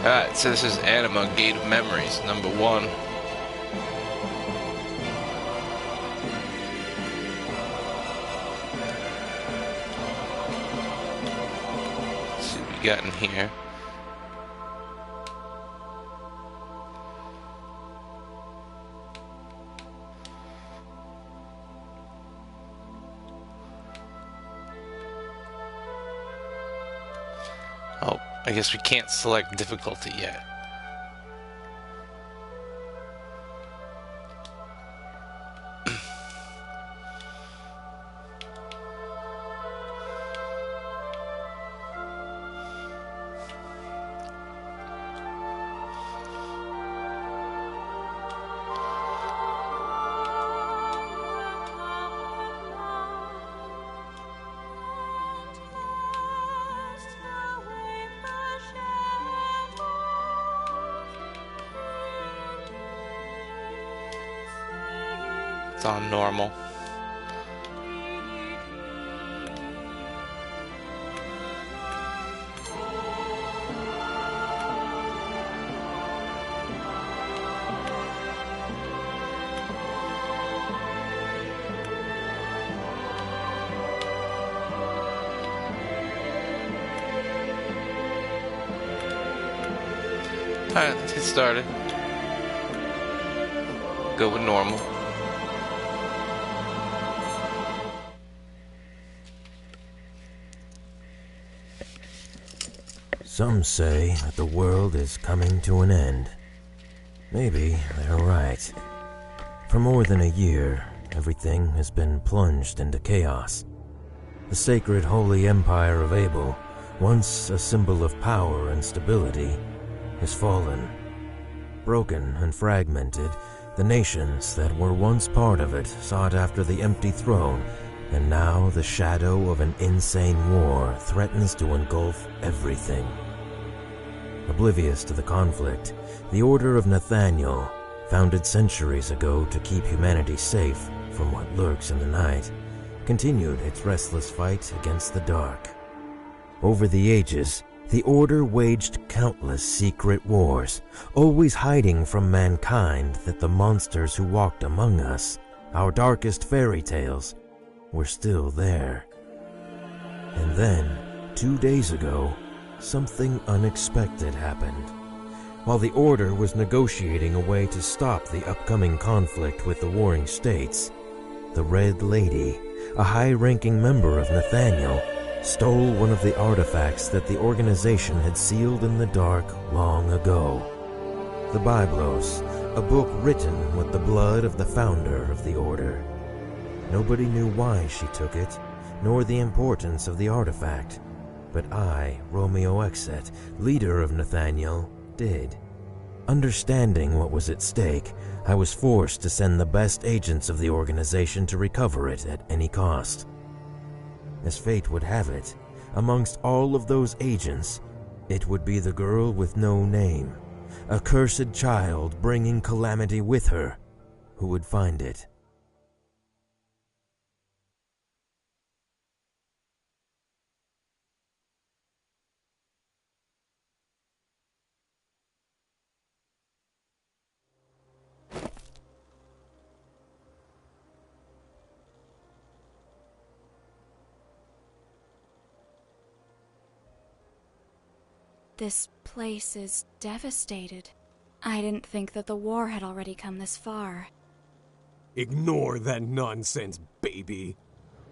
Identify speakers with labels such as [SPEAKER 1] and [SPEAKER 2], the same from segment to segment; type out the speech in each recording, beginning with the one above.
[SPEAKER 1] Alright, so this is Anima, Gate of Memories, number 1. Let's see what we got in here. Oh, I guess we can't select difficulty yet. It's on normal. Alright, let's get started. Go with normal.
[SPEAKER 2] Some say that the world is coming to an end. Maybe they're right. For more than a year, everything has been plunged into chaos. The sacred holy empire of Abel, once a symbol of power and stability, has fallen. Broken and fragmented, the nations that were once part of it sought after the empty throne, and now the shadow of an insane war threatens to engulf everything. Oblivious to the conflict, the Order of Nathaniel, founded centuries ago to keep humanity safe from what lurks in the night, continued its restless fight against the dark. Over the ages, the Order waged countless secret wars, always hiding from mankind that the monsters who walked among us, our darkest fairy tales, were still there. And then, 2 days ago, something unexpected happened. While the Order was negotiating a way to stop the upcoming conflict with the warring states, the Red Lady, a high-ranking member of Nathaniel, stole one of the artifacts that the organization had sealed in the dark long ago. The Biblos, a book written with the blood of the founder of the Order. Nobody knew why she took it, nor the importance of the artifact. But I, Romeo Exet, leader of Nathaniel, did. Understanding what was at stake, I was forced to send the best agents of the organization to recover it at any cost. As fate would have it, amongst all of those agents, it would be the girl with no name, a cursed child bringing calamity with her, who would find it.
[SPEAKER 3] This place is devastated. I didn't think that the war had already come this far.
[SPEAKER 4] Ignore that nonsense, baby.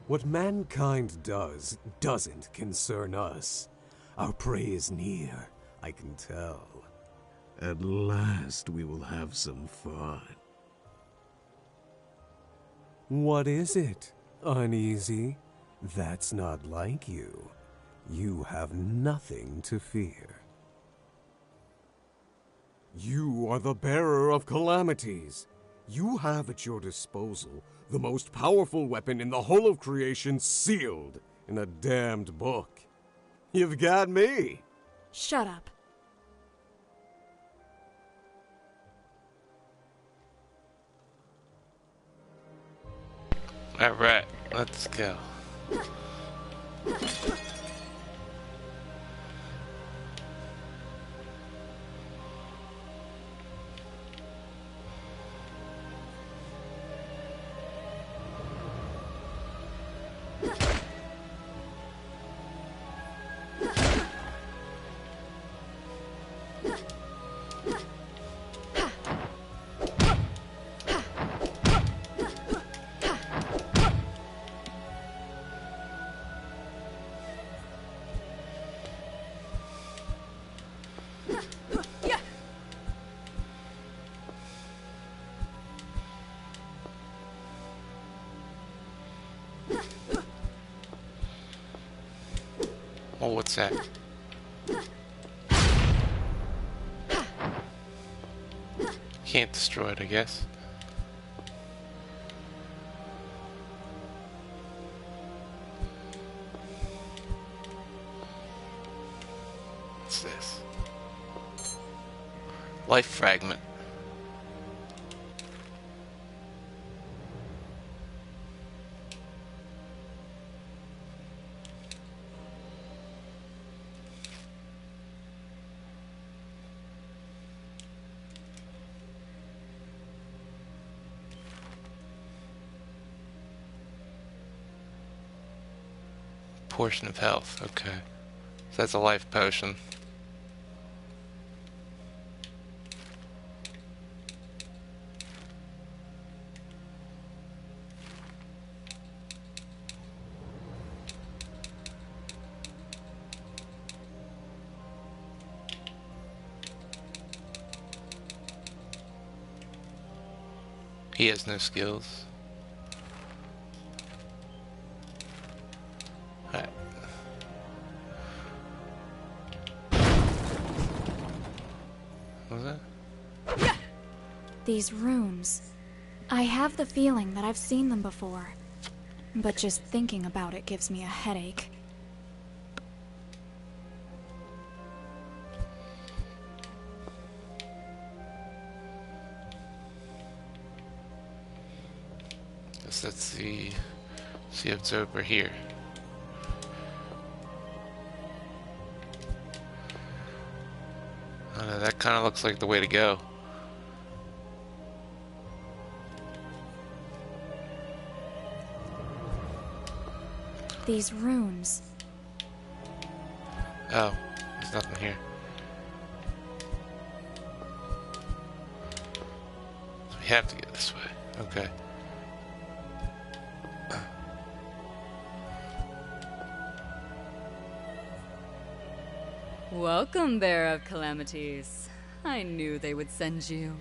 [SPEAKER 4] What mankind does doesn't concern us. Our prey is near, I can tell.
[SPEAKER 5] At last we will have some fun.
[SPEAKER 4] What is it, Uneasy? That's not like you. You have nothing to fear. You are the bearer of calamities. You have at your disposal the most powerful weapon in the whole of creation sealed in a damned book. You've got me.
[SPEAKER 3] Shut up.
[SPEAKER 1] Alright, let's go. Oh, what's that? Can't destroy it, I guess. What's this? Life fragment. Portion of health, okay. So that's a life potion. He has no skills. Alright. What was that?
[SPEAKER 3] These rooms. I have the feeling that I've seen them before. But just thinking about it gives me a headache.
[SPEAKER 1] Guess let's see if it's over here. I don't know, that kind of looks like the way to go.
[SPEAKER 3] These rooms.
[SPEAKER 1] Oh, there's nothing here. So we have to get this way. Okay.
[SPEAKER 6] Welcome, Bearer of Calamities. I knew they would send you.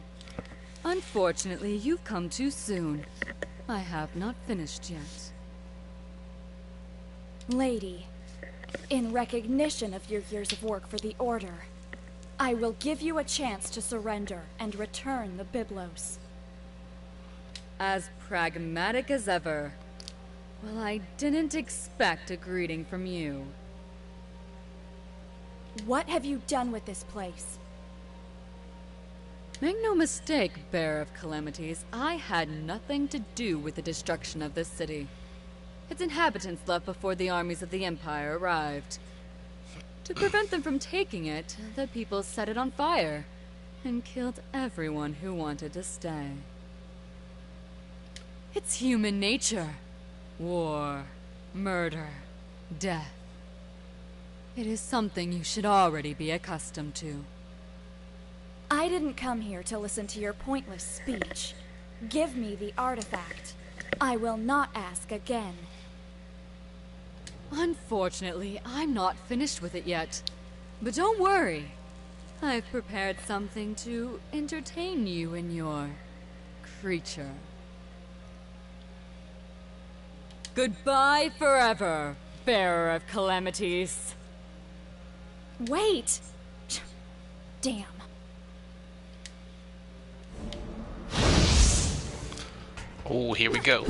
[SPEAKER 6] Unfortunately, you've come too soon. I have not finished yet.
[SPEAKER 3] Lady, in recognition of your years of work for the Order, I will give you a chance to surrender and return the Biblos.
[SPEAKER 6] As pragmatic as ever. Well, I didn't expect a greeting from you.
[SPEAKER 3] What have you done with this place?
[SPEAKER 6] Make no mistake, Bearer of Calamities, I had nothing to do with the destruction of this city. Its inhabitants left before the armies of the Empire arrived. To prevent them from taking it, the people set it on fire and killed everyone who wanted to stay. It's human nature. War, murder, death. It is something you should already be accustomed to.
[SPEAKER 3] I didn't come here to listen to your pointless speech. Give me the artifact. I will not ask again.
[SPEAKER 6] Unfortunately, I'm not finished with it yet. But don't worry. I've prepared something to entertain you and your creature. Goodbye forever, Bearer of Calamities.
[SPEAKER 3] Wait! Damn.
[SPEAKER 1] Oh, here we go.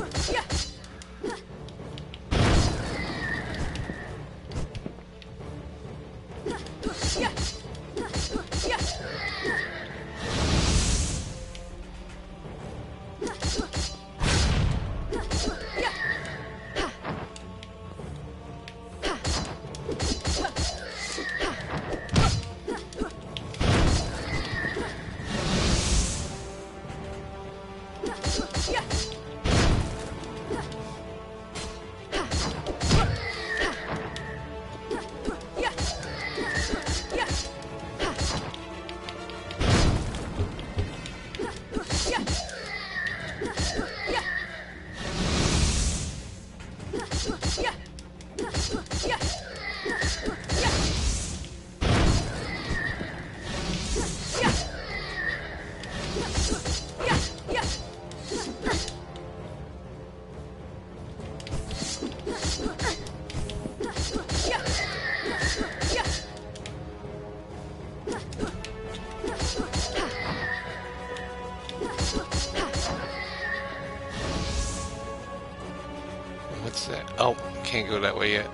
[SPEAKER 1] What's that? Oh, can't go that way yet.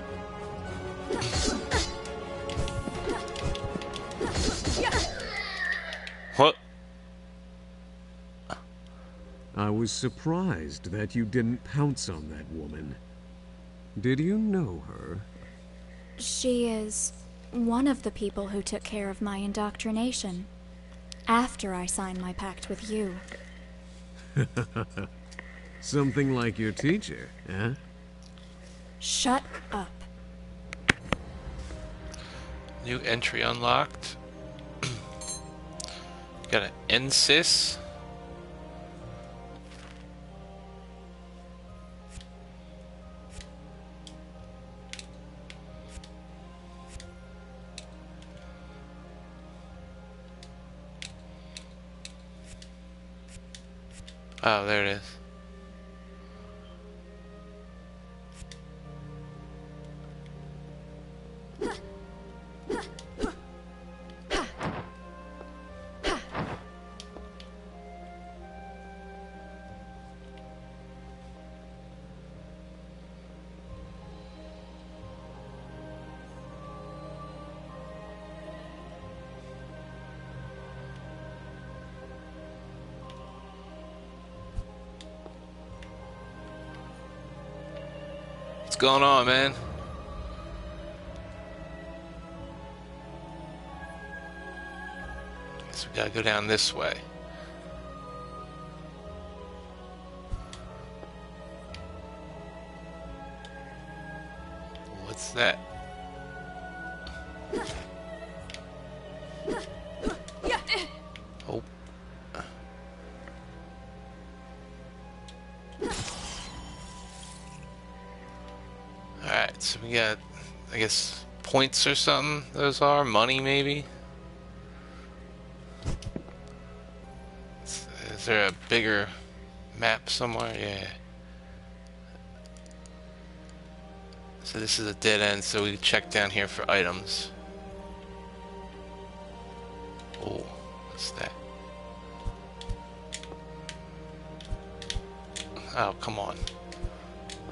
[SPEAKER 1] What?
[SPEAKER 5] I was surprised that you didn't pounce on that woman. Did you know her?
[SPEAKER 3] She is one of the people who took care of my indoctrination after I signed my pact with you.
[SPEAKER 5] Something like your teacher, eh?
[SPEAKER 3] Shut up.
[SPEAKER 1] New entry unlocked. Got an NSYS. Oh, there it is. What's going on, man? Guess we gotta go down this way. What's that? Oh. Alright, so we got, I guess, points or something, those are? Money, maybe? Is there a bigger map somewhere? Yeah. So this is a dead end, so we check down here for items. Oh, what's that? Oh, come on.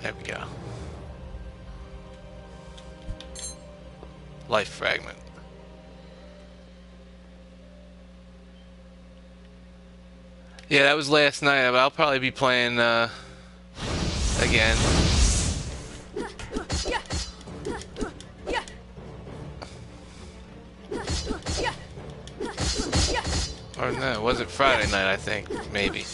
[SPEAKER 1] There we go. Life fragment. Yeah, that was last night, but I'll probably be playing again. Or no, was it Friday night, I think? Maybe.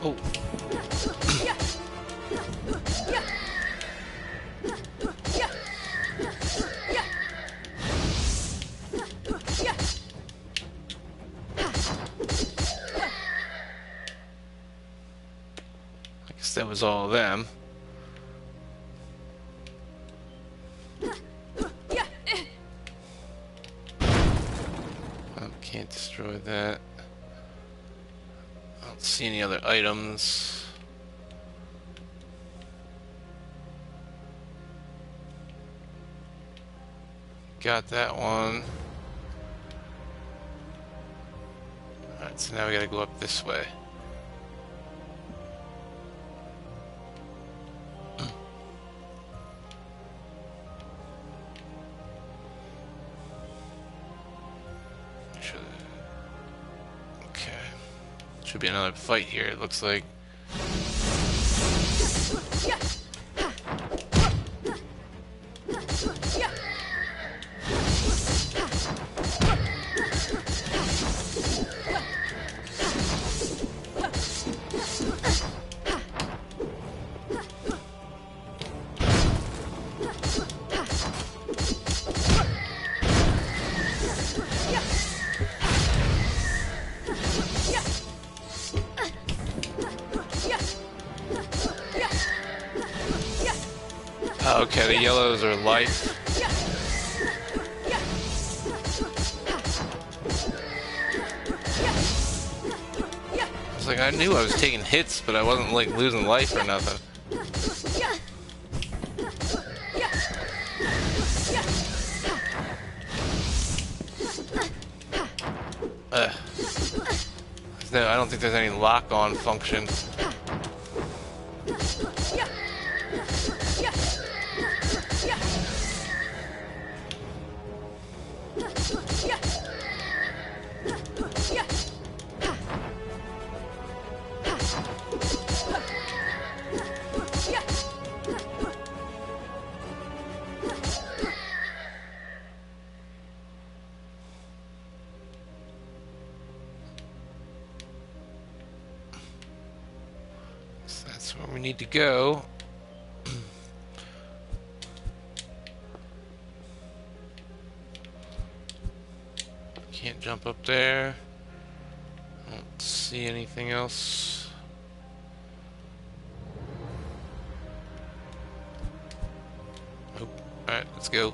[SPEAKER 1] Oh. I guess that was all of them. Oh, can't destroy that. I don't see any other items. Got that one. Alright, so now we gotta go up this way. Okay. Should be another fight here, it looks like. Okay, the yellows are life. It's like I knew I was taking hits, but I wasn't like losing life or nothing. No, I don't think there's any lock-on function. So that's where we need to go. Can't jump up there. I don't see anything else. Oh, alright, let's go.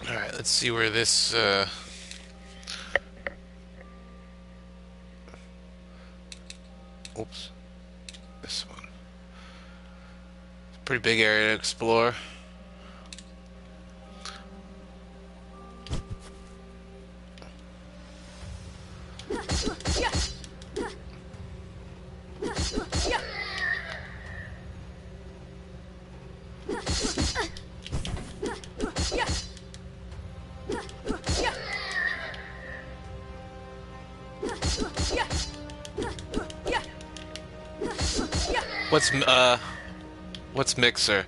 [SPEAKER 1] Alright, let's see where this oops. This one. It's a pretty big area to explore. What's mixer?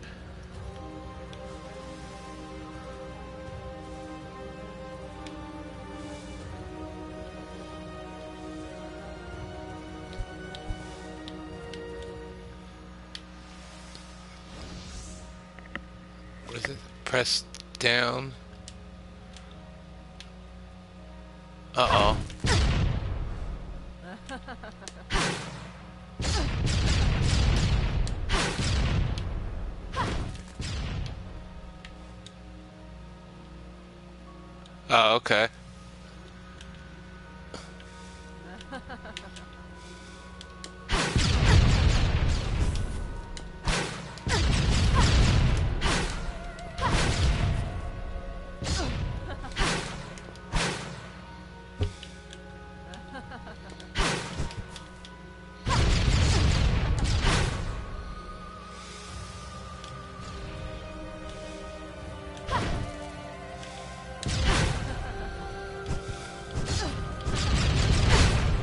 [SPEAKER 1] What is it? Press down. Uh-oh. Oh, okay.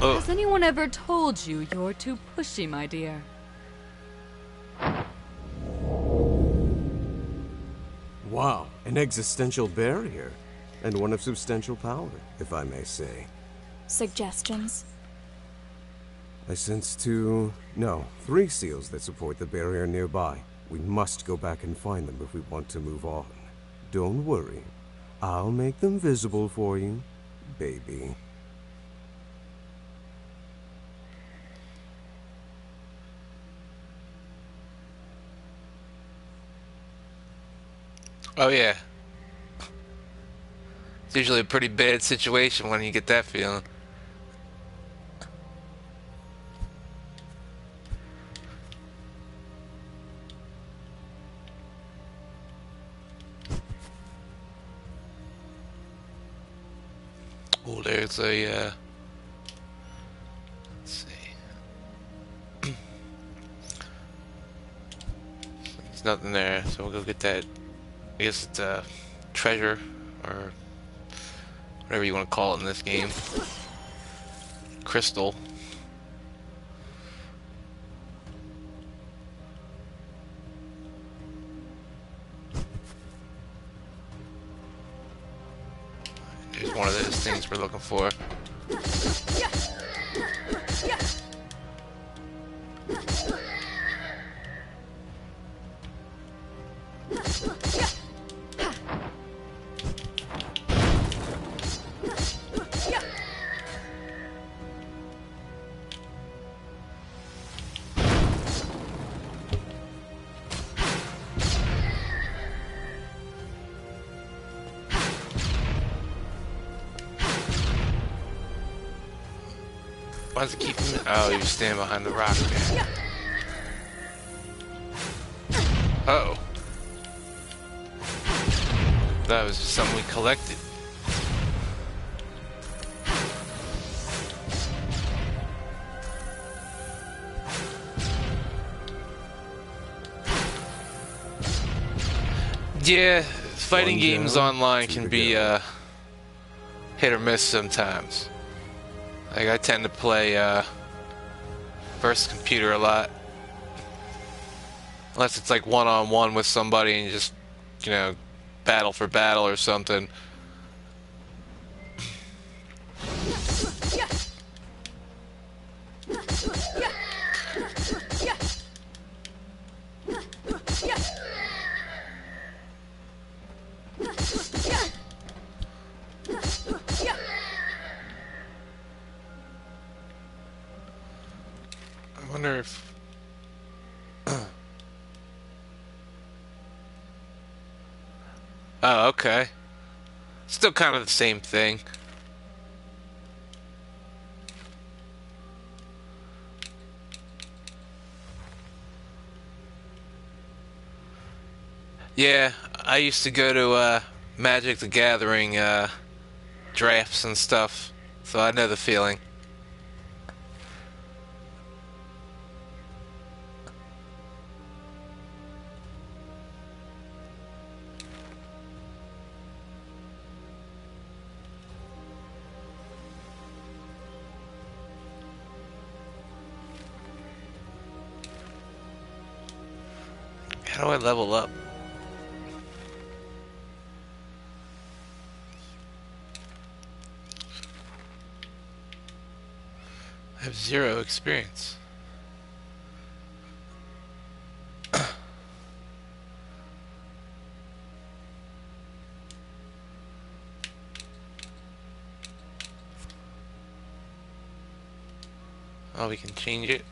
[SPEAKER 1] Oh.
[SPEAKER 6] Has anyone ever told you you're too pushy, my dear?
[SPEAKER 4] Wow, an existential barrier. And one of substantial power, if I may say.
[SPEAKER 3] Suggestions?
[SPEAKER 4] I sense three seals that support the barrier nearby. We must go back and find them if we want to move on. Don't worry. I'll make them visible for you, baby.
[SPEAKER 1] Oh yeah. It's usually a pretty bad situation when you get that feeling. Oh, there's a let's see. There's nothing there, so we'll go get that. I guess it's a treasure, or whatever you want to call it in this game. Crystal. There's one of those things we're looking for. Why does it keep him? Oh, he was standing behind the rock there. Uh-oh. That was just something we collected. Yeah, fighting games online can be hit or miss sometimes. Like, I tend to play versus computer a lot. Unless it's like one-on-one with somebody and you just, you know, battle for battle or something. I wonder if... Oh, okay. Still kind of the same thing. Yeah, I used to go to Magic the Gathering drafts and stuff, so I know the feeling. How do I level up? I have 0 experience. Oh, we can change it.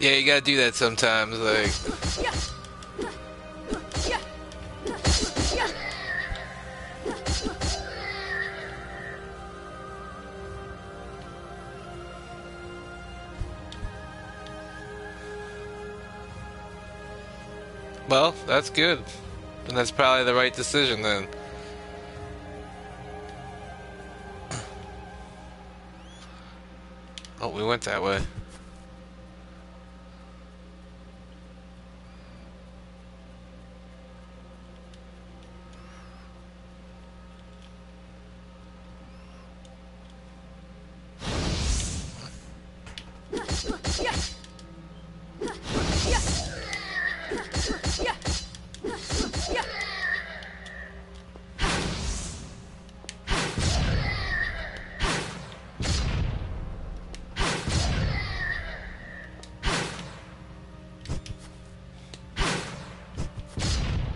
[SPEAKER 1] Yeah, you gotta do that sometimes, like... Well, that's good. And that's probably the right decision then. Oh, we went that way.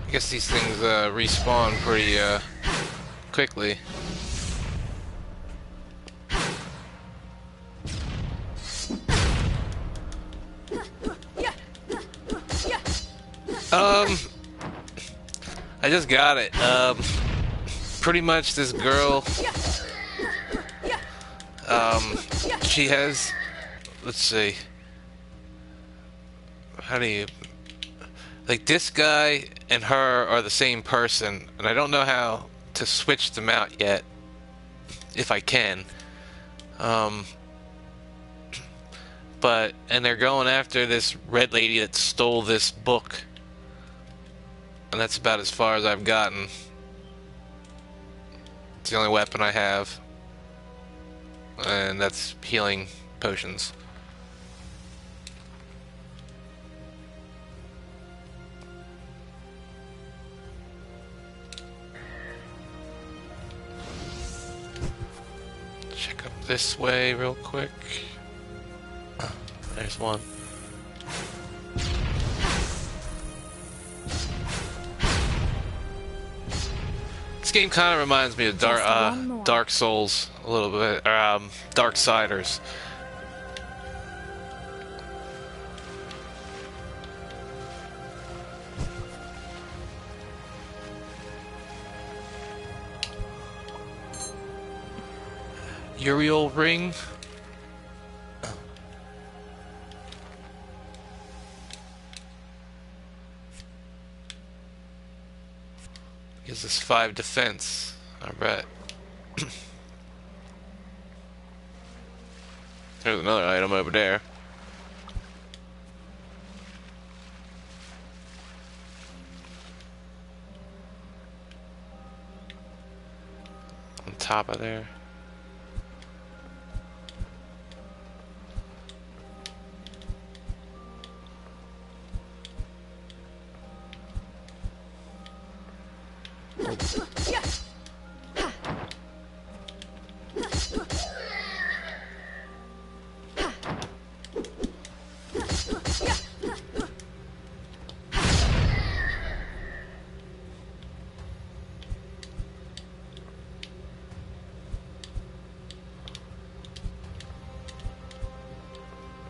[SPEAKER 1] I guess these things respawn pretty quickly. I just got it. Pretty much this girl, she has, let's see, how do you, like, this guy and her are the same person, and I don't know how to switch them out yet, if I can. But, and they're going after this red lady that stole this book. And that's about as far as I've gotten. It's the only weapon I have. And that's healing potions. Check up this way real quick. There's one. It's game kind of reminds me of
[SPEAKER 3] Just one more.
[SPEAKER 1] Dark Souls a little bit, or Darksiders. Uriel ring. Gives us 5 defense. I bet. There's another item over there. On top of there.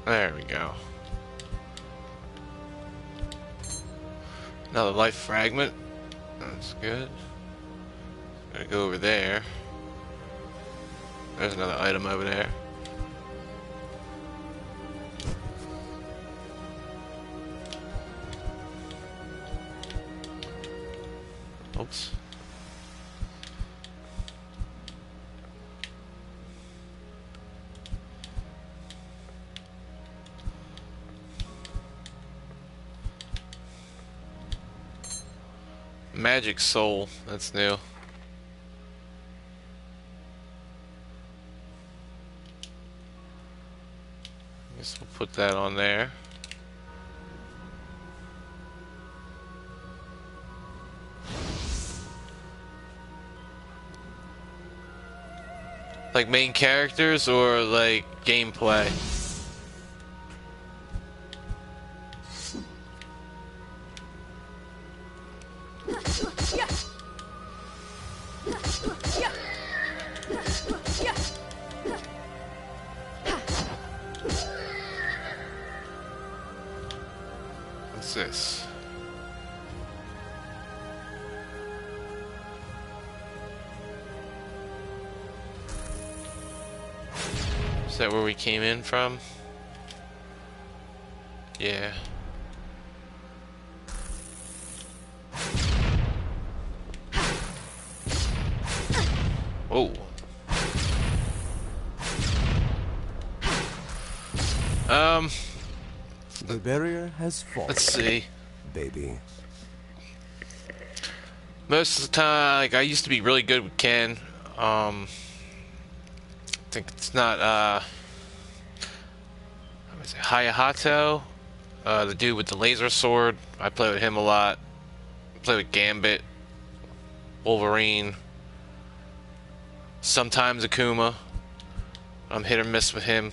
[SPEAKER 1] There we go. Another life fragment. That's good. Gotta go over there. There's another item over there. Oops. Magic Soul, that's new. Guess we'll put that on there. Like main characters or like gameplay? What's this? Is that where we came in from? Yeah. Oh.
[SPEAKER 4] The barrier has fallen.
[SPEAKER 1] Let's see.
[SPEAKER 4] Baby.
[SPEAKER 1] Most of the time, like I used to be really good with Ken. I think it's not what is it, Hayahato, the dude with the laser sword. I play with him a lot. I play with Gambit, Wolverine, sometimes Akuma. I'm hit or miss with him.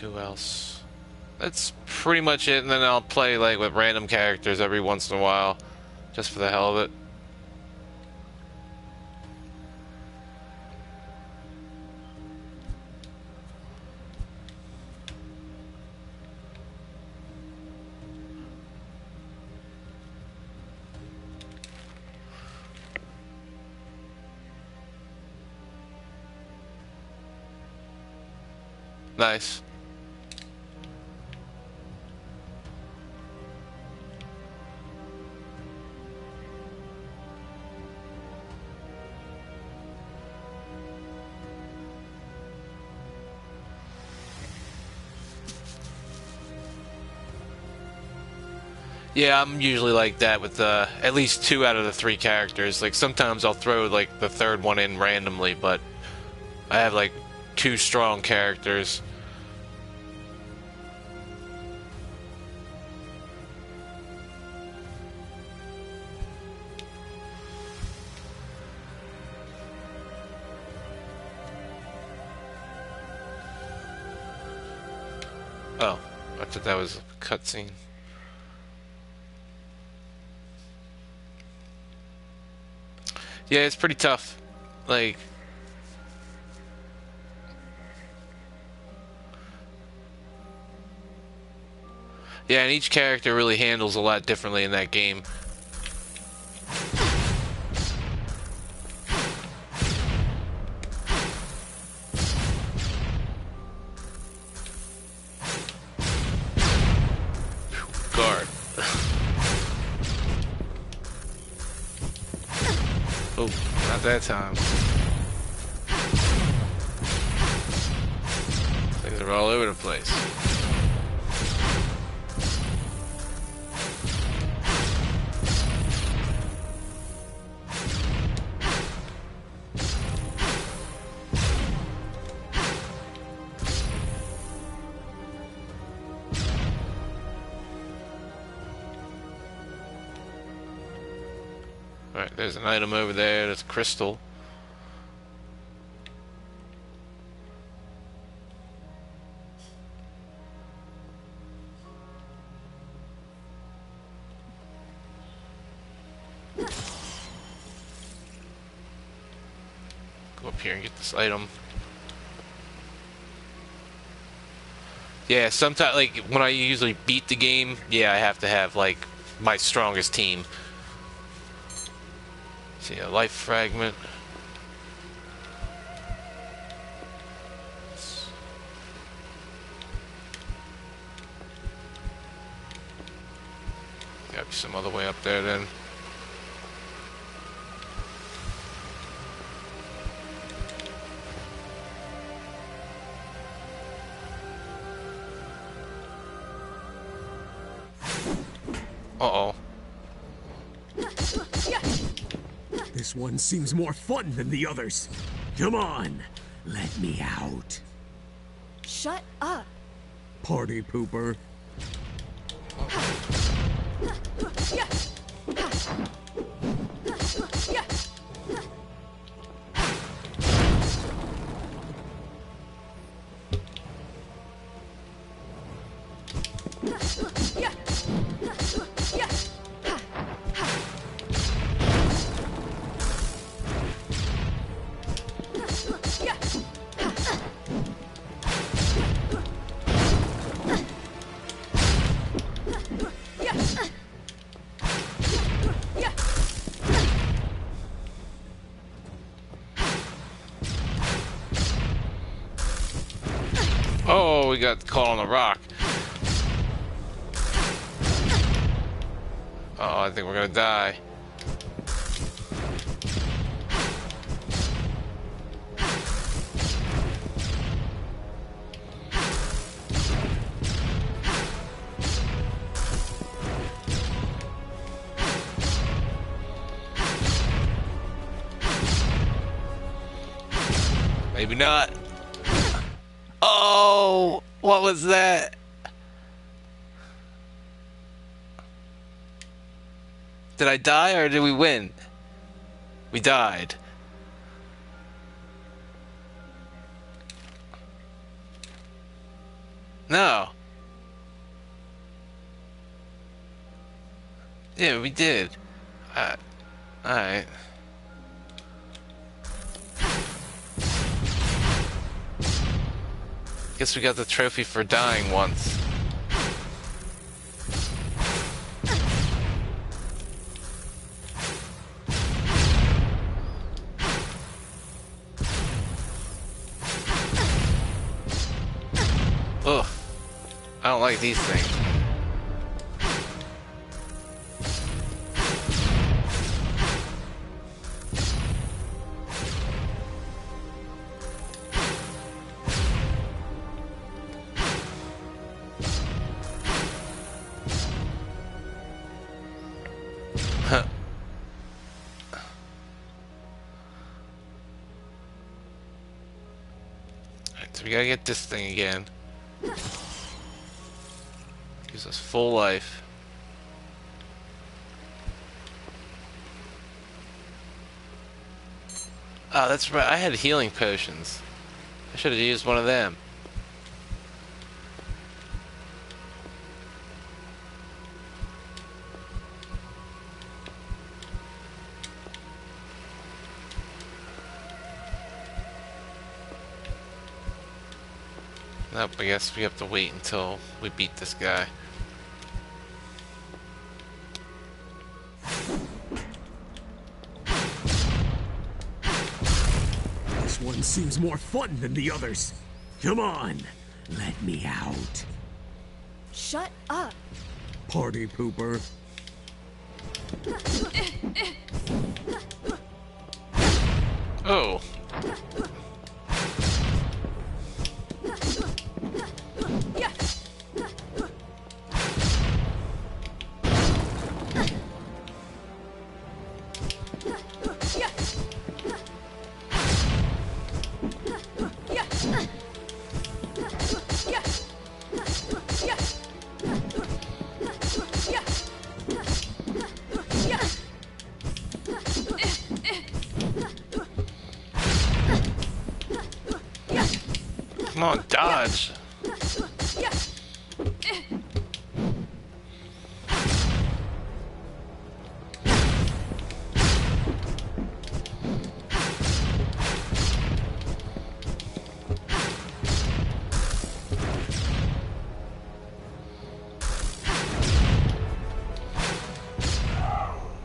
[SPEAKER 1] Who else? That's pretty much it, and then I'll play like with random characters every once in a while, just for the hell of it. Nice. Yeah, I'm usually like that with at least 2 out of the 3 characters. Like sometimes I'll throw like the 3rd one in randomly, but I have like 2 strong characters. Oh, I thought that was a cutscene. Yeah, it's pretty tough. Like, yeah, and each character really handles a lot differently in that game. Guard. Oh, not that time. Things are all over the place. Alright, there's an item over there that's crystal. Go up here and get this item. Yeah, sometimes, like, when I usually beat the game, yeah, I have to have, like, my strongest team. See, a life fragment. Gotta be some other way up there then. Uh-oh.
[SPEAKER 5] This one seems more fun than the others. Come on, let me out.
[SPEAKER 3] Shut up.
[SPEAKER 5] Party pooper.
[SPEAKER 1] Oh, we got caught on the rock. Oh, I think we're gonna die. Maybe not. Oh, what was that? Did I die or did we win? We died. No. Yeah, we did. Alright. Guess we got the trophy for dying once. Ugh. I don't like these things. Alright, so we gotta get this thing again. Gives us full life. Oh, that's right. I had healing potions. I should have used one of them. Nope, I guess we have to wait until we beat this guy.
[SPEAKER 5] This one seems more fun than the others. Come on, let me out.
[SPEAKER 3] Shut up!
[SPEAKER 5] Party pooper.
[SPEAKER 1] Oh. Come on, dodge.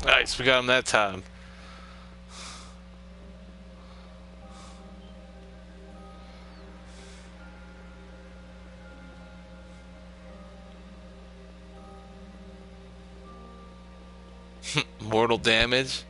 [SPEAKER 1] Nice, we got him that time. Mortal damage.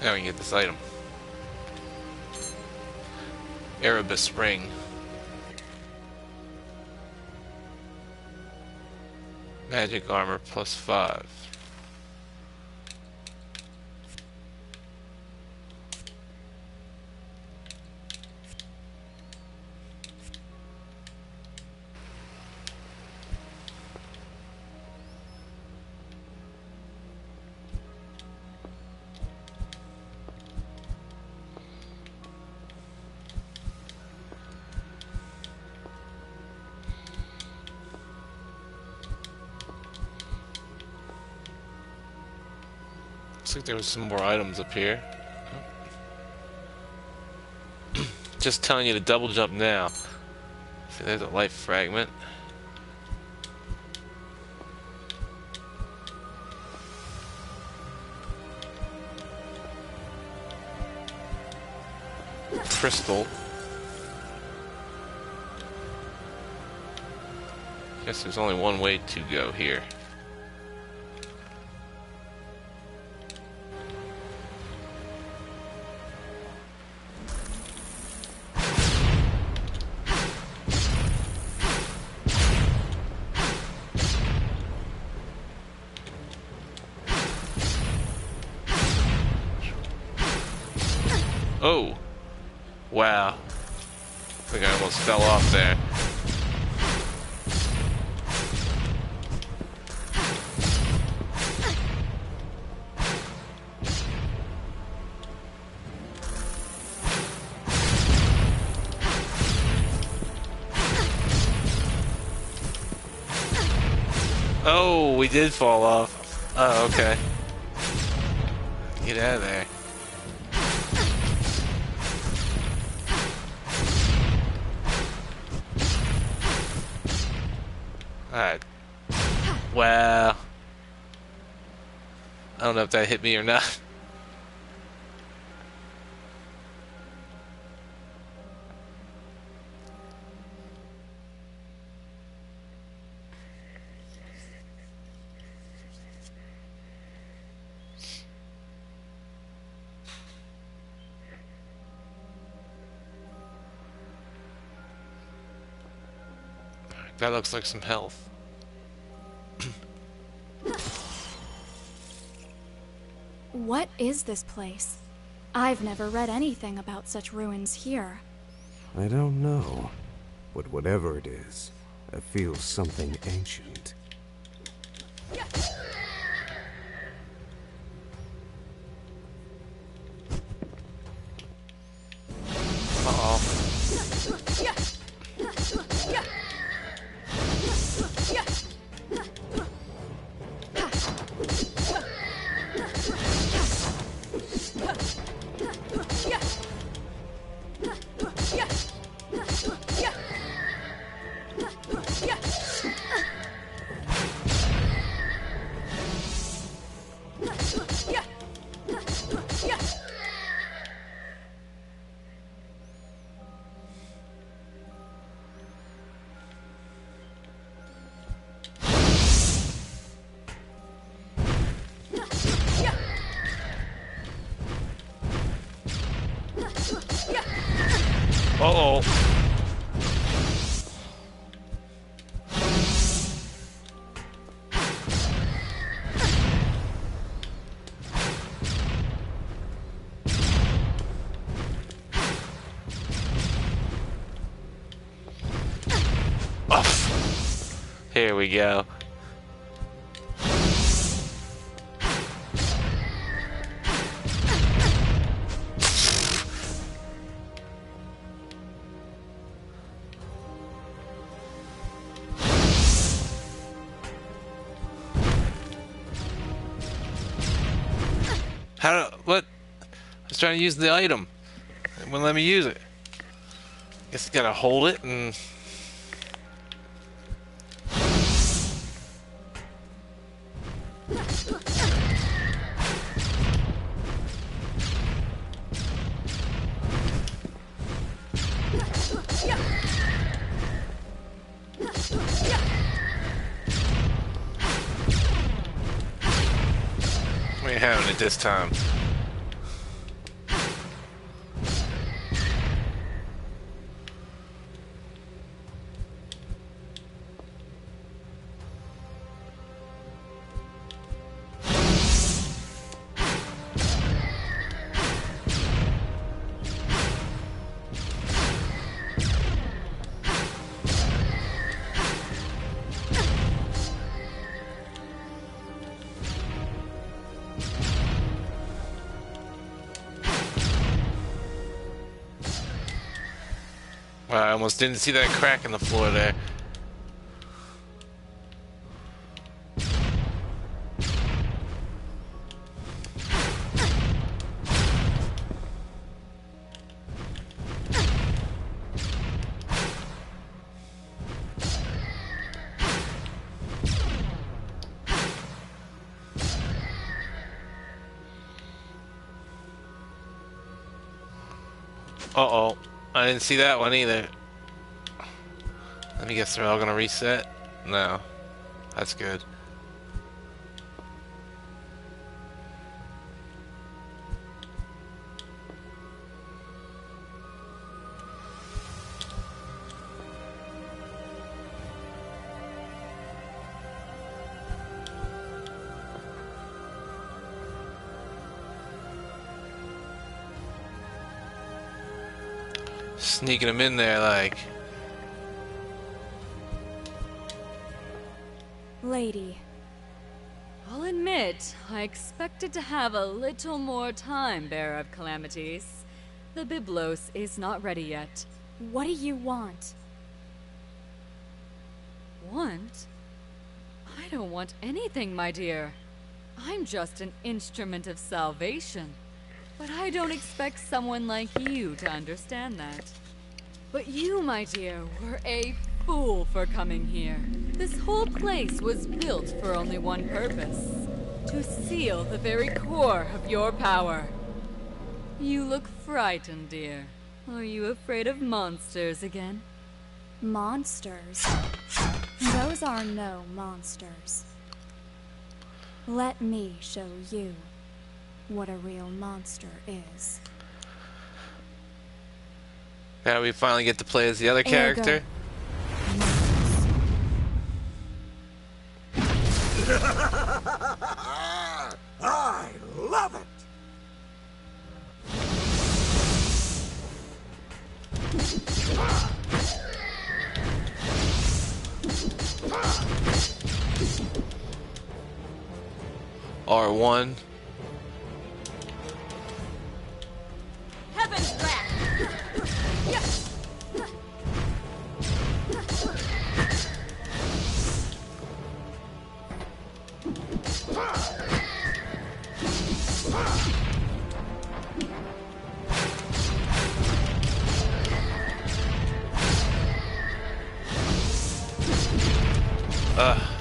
[SPEAKER 1] Now we can get this item. Erebus ring. Magic armor +5. Looks like there was some more items up here. Just telling you to double jump now. See, there's a life fragment. Crystal. Guess there's only one way to go here. Oh, wow. I think I almost fell off there. Oh, we did fall off. Oh, okay. Get out of there. Alright. Wow. I don't know if that hit me or not. That looks like some health.
[SPEAKER 3] What is this place? I've never read anything about such ruins here.
[SPEAKER 4] I don't know. But whatever it is, I feel something ancient.
[SPEAKER 1] Uh-oh. Here we go. What? I was trying to use the item. It wouldn't let me use it. Guess you gotta hold it and... We ain't having it this time. Wow, I almost didn't see that crack in the floor there. Uh-oh. I didn't see that one either. Let me guess, they're all gonna reset? No. That's good. Sneaking them in there like...
[SPEAKER 3] Lady.
[SPEAKER 6] I'll admit, I expected to have a little more time, Bearer of Calamities. The Byblos is not ready yet.
[SPEAKER 3] What do you want?
[SPEAKER 6] Want? I don't want anything, my dear. I'm just an instrument of salvation. But I don't expect someone like you to understand that. But you, my dear, were a fool for coming here. This whole place was built for only one purpose. To seal the very core of your power. You look frightened, dear. Are you afraid of monsters again?
[SPEAKER 3] Monsters? Those are no monsters. Let me show you what a real monster is.
[SPEAKER 1] Now we finally get to play as the other character.
[SPEAKER 4] I love it!
[SPEAKER 1] R1.
[SPEAKER 3] Heaven's wrath! Yes!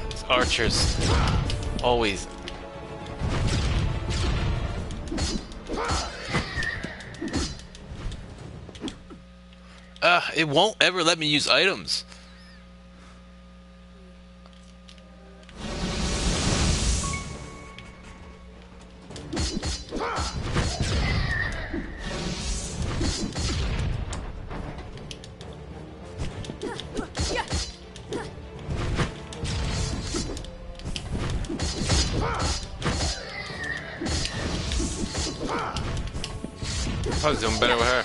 [SPEAKER 1] These archers. Always. It won't ever let me use items. I was doing better with her.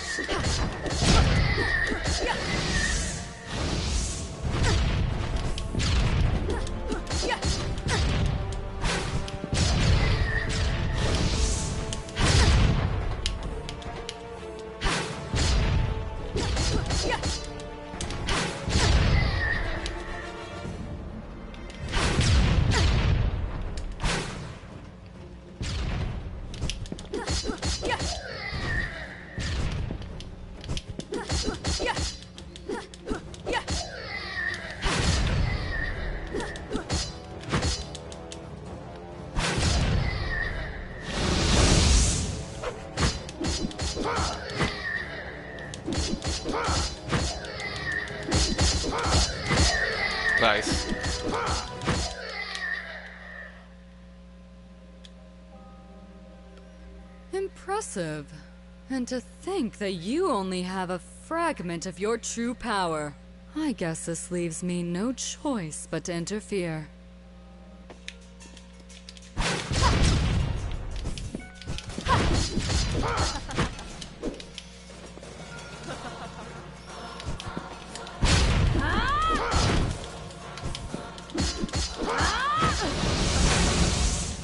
[SPEAKER 1] Nice.
[SPEAKER 6] Impressive. And to think that you only have a fragment of your true power. I guess this leaves me no choice but to interfere.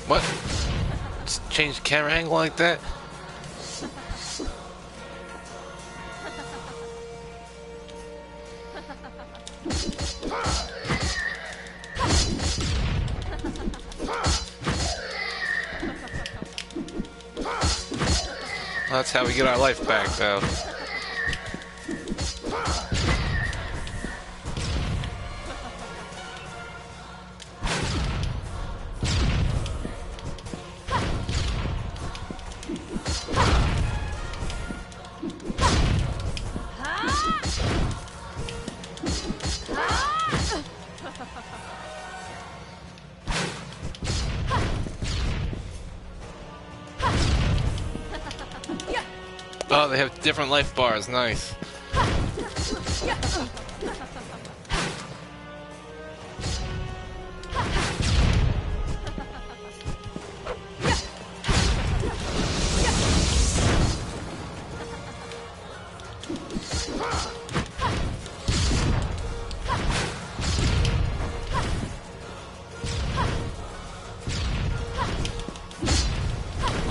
[SPEAKER 1] What? Just change the camera angle like that? That's how we get our life back, though. Oh, they have different life bars. Nice.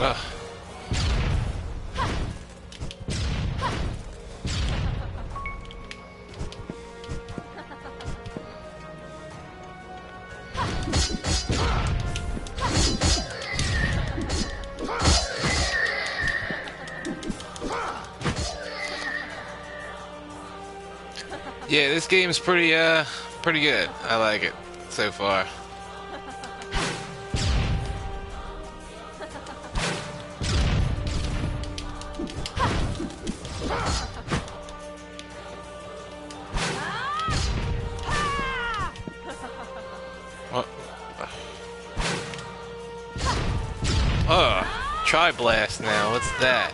[SPEAKER 1] Ugh. Yeah, this game's pretty good. I like it so far. What? Oh, Tri-Blast now. What's that?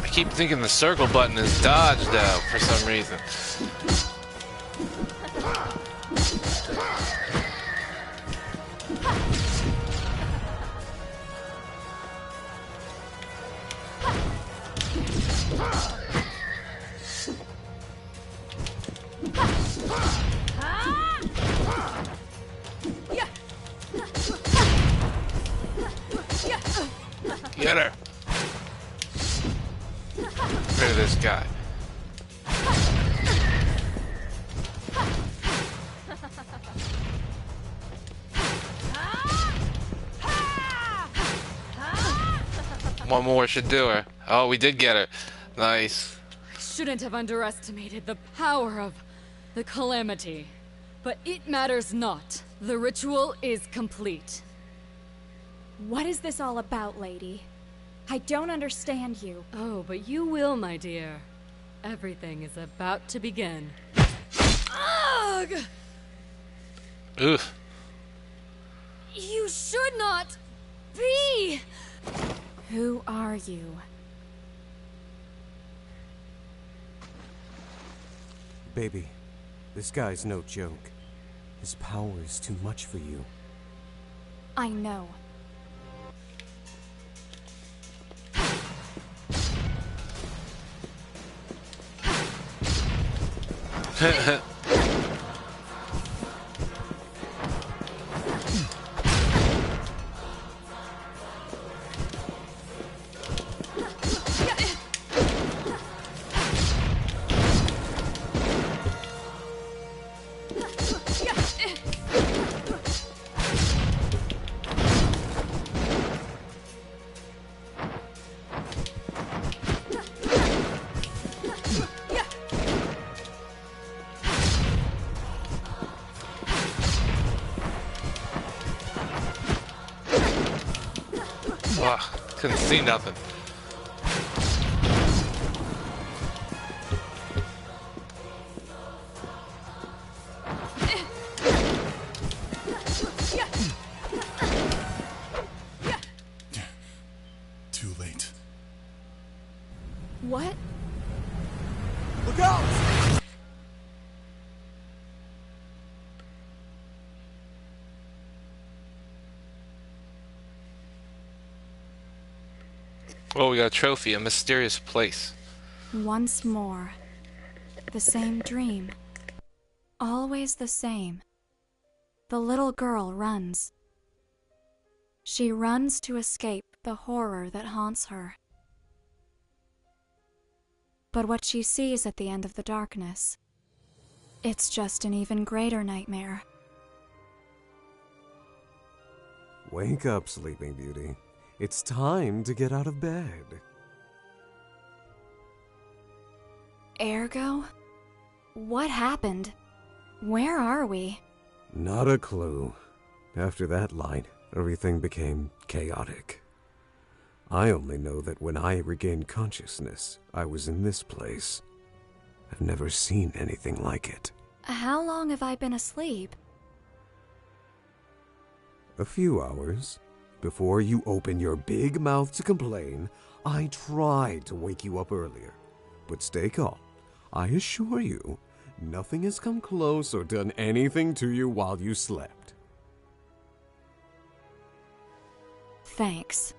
[SPEAKER 1] I keep thinking the circle button is dodge though for some reason. Get her! Rid of this guy. One more should do her. Oh, we did get her. Nice.
[SPEAKER 6] I shouldn't have underestimated the power of the calamity. But it matters not. The ritual is complete.
[SPEAKER 3] What is this all about, lady? I don't understand you.
[SPEAKER 6] Oh, but you will, my dear. Everything is about to begin. Ugh!
[SPEAKER 1] Ugh.
[SPEAKER 6] You should not be!
[SPEAKER 3] Who are you?
[SPEAKER 4] Baby, this guy's no joke. His power is too much for you.
[SPEAKER 3] I know.
[SPEAKER 1] Ugh, couldn't see nothing.
[SPEAKER 7] Too late.
[SPEAKER 3] What?
[SPEAKER 4] Look out!
[SPEAKER 1] Oh, we got a trophy, a mysterious place.
[SPEAKER 3] Once more. The same dream. Always the same. The little girl runs. She runs to escape the horror that haunts her. But what she sees at the end of the darkness, it's just an even greater nightmare.
[SPEAKER 4] Wake up, Sleeping Beauty. It's time to get out of bed.
[SPEAKER 3] Ergo? What happened? Where are we?
[SPEAKER 4] Not a clue. After that light, everything became chaotic. I only know that when I regained consciousness, I was in this place. I've never seen anything like it.
[SPEAKER 3] How long have I been asleep?
[SPEAKER 4] A few hours. Before you open your big mouth to complain, I tried to wake you up earlier. But stay calm. I assure you, nothing has come close or done anything to you while you slept.
[SPEAKER 3] Thanks.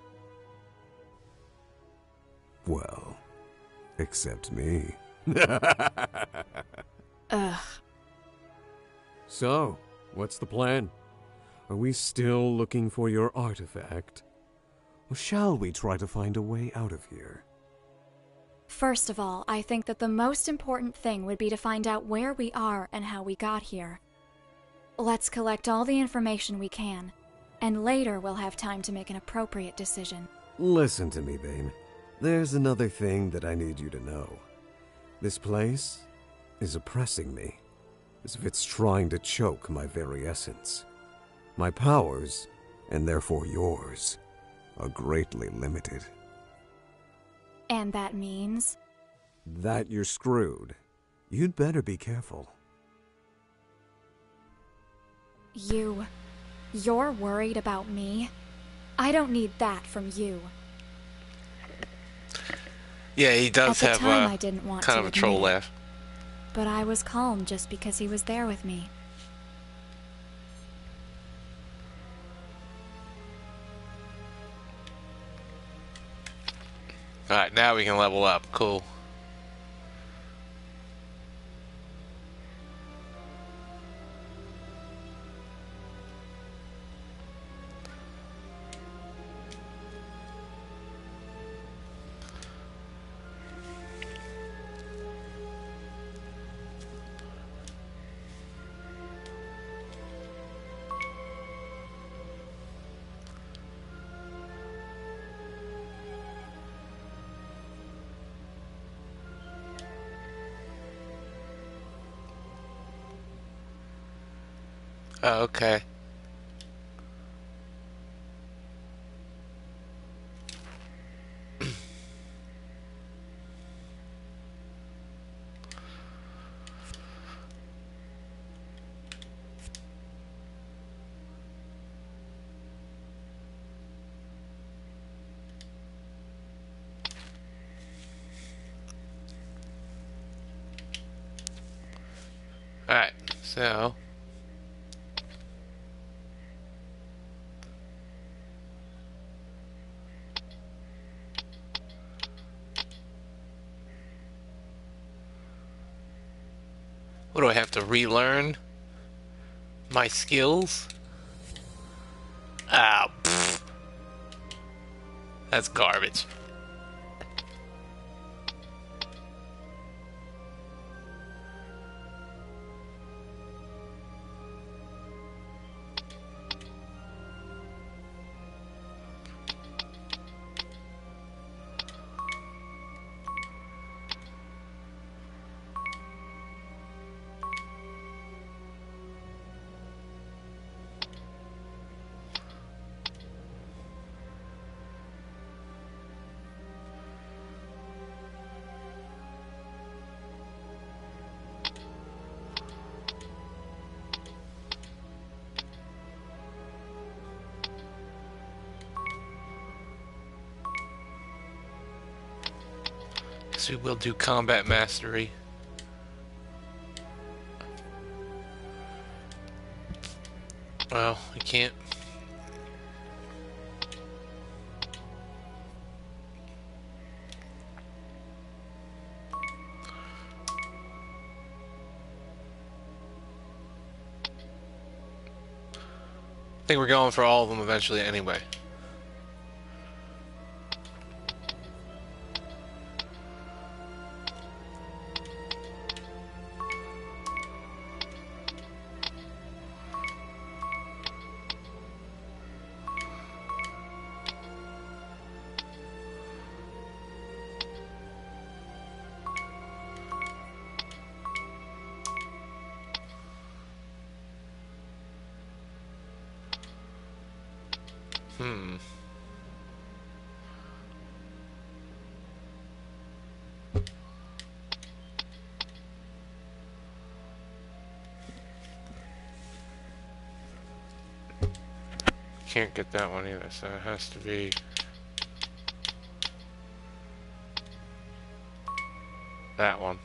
[SPEAKER 4] Well, except me.
[SPEAKER 3] Ugh.
[SPEAKER 4] So, what's the plan? Are we still looking for your artifact? Or shall we try to find a way out of here?
[SPEAKER 3] First of all, I think that the most important thing would be to find out where we are and how we got here. Let's collect all the information we can, and later we'll have time to make an appropriate decision.
[SPEAKER 4] Listen to me, babe. There's another thing that I need you to know. This place is oppressing me, as if it's trying to choke my very essence. My powers, and therefore yours, are greatly limited.
[SPEAKER 3] And that means?
[SPEAKER 4] That you're screwed. You'd better be careful.
[SPEAKER 3] You're worried about me? I don't need that from you.
[SPEAKER 1] Yeah, he does
[SPEAKER 3] At the
[SPEAKER 1] have
[SPEAKER 3] time, I didn't want
[SPEAKER 1] kind
[SPEAKER 3] to
[SPEAKER 1] of a troll
[SPEAKER 3] admit it,
[SPEAKER 1] laugh.
[SPEAKER 3] But I was calm just because he was there with me.
[SPEAKER 1] Alright, now we can level up. Cool. Oh, okay. Alright, so what do I have to relearn? My skills? Ah, pfft. That's garbage. Guess we will do combat mastery. Well, we can't. I think we're going for all of them eventually anyway. Can't get that one either, so it has to be that one.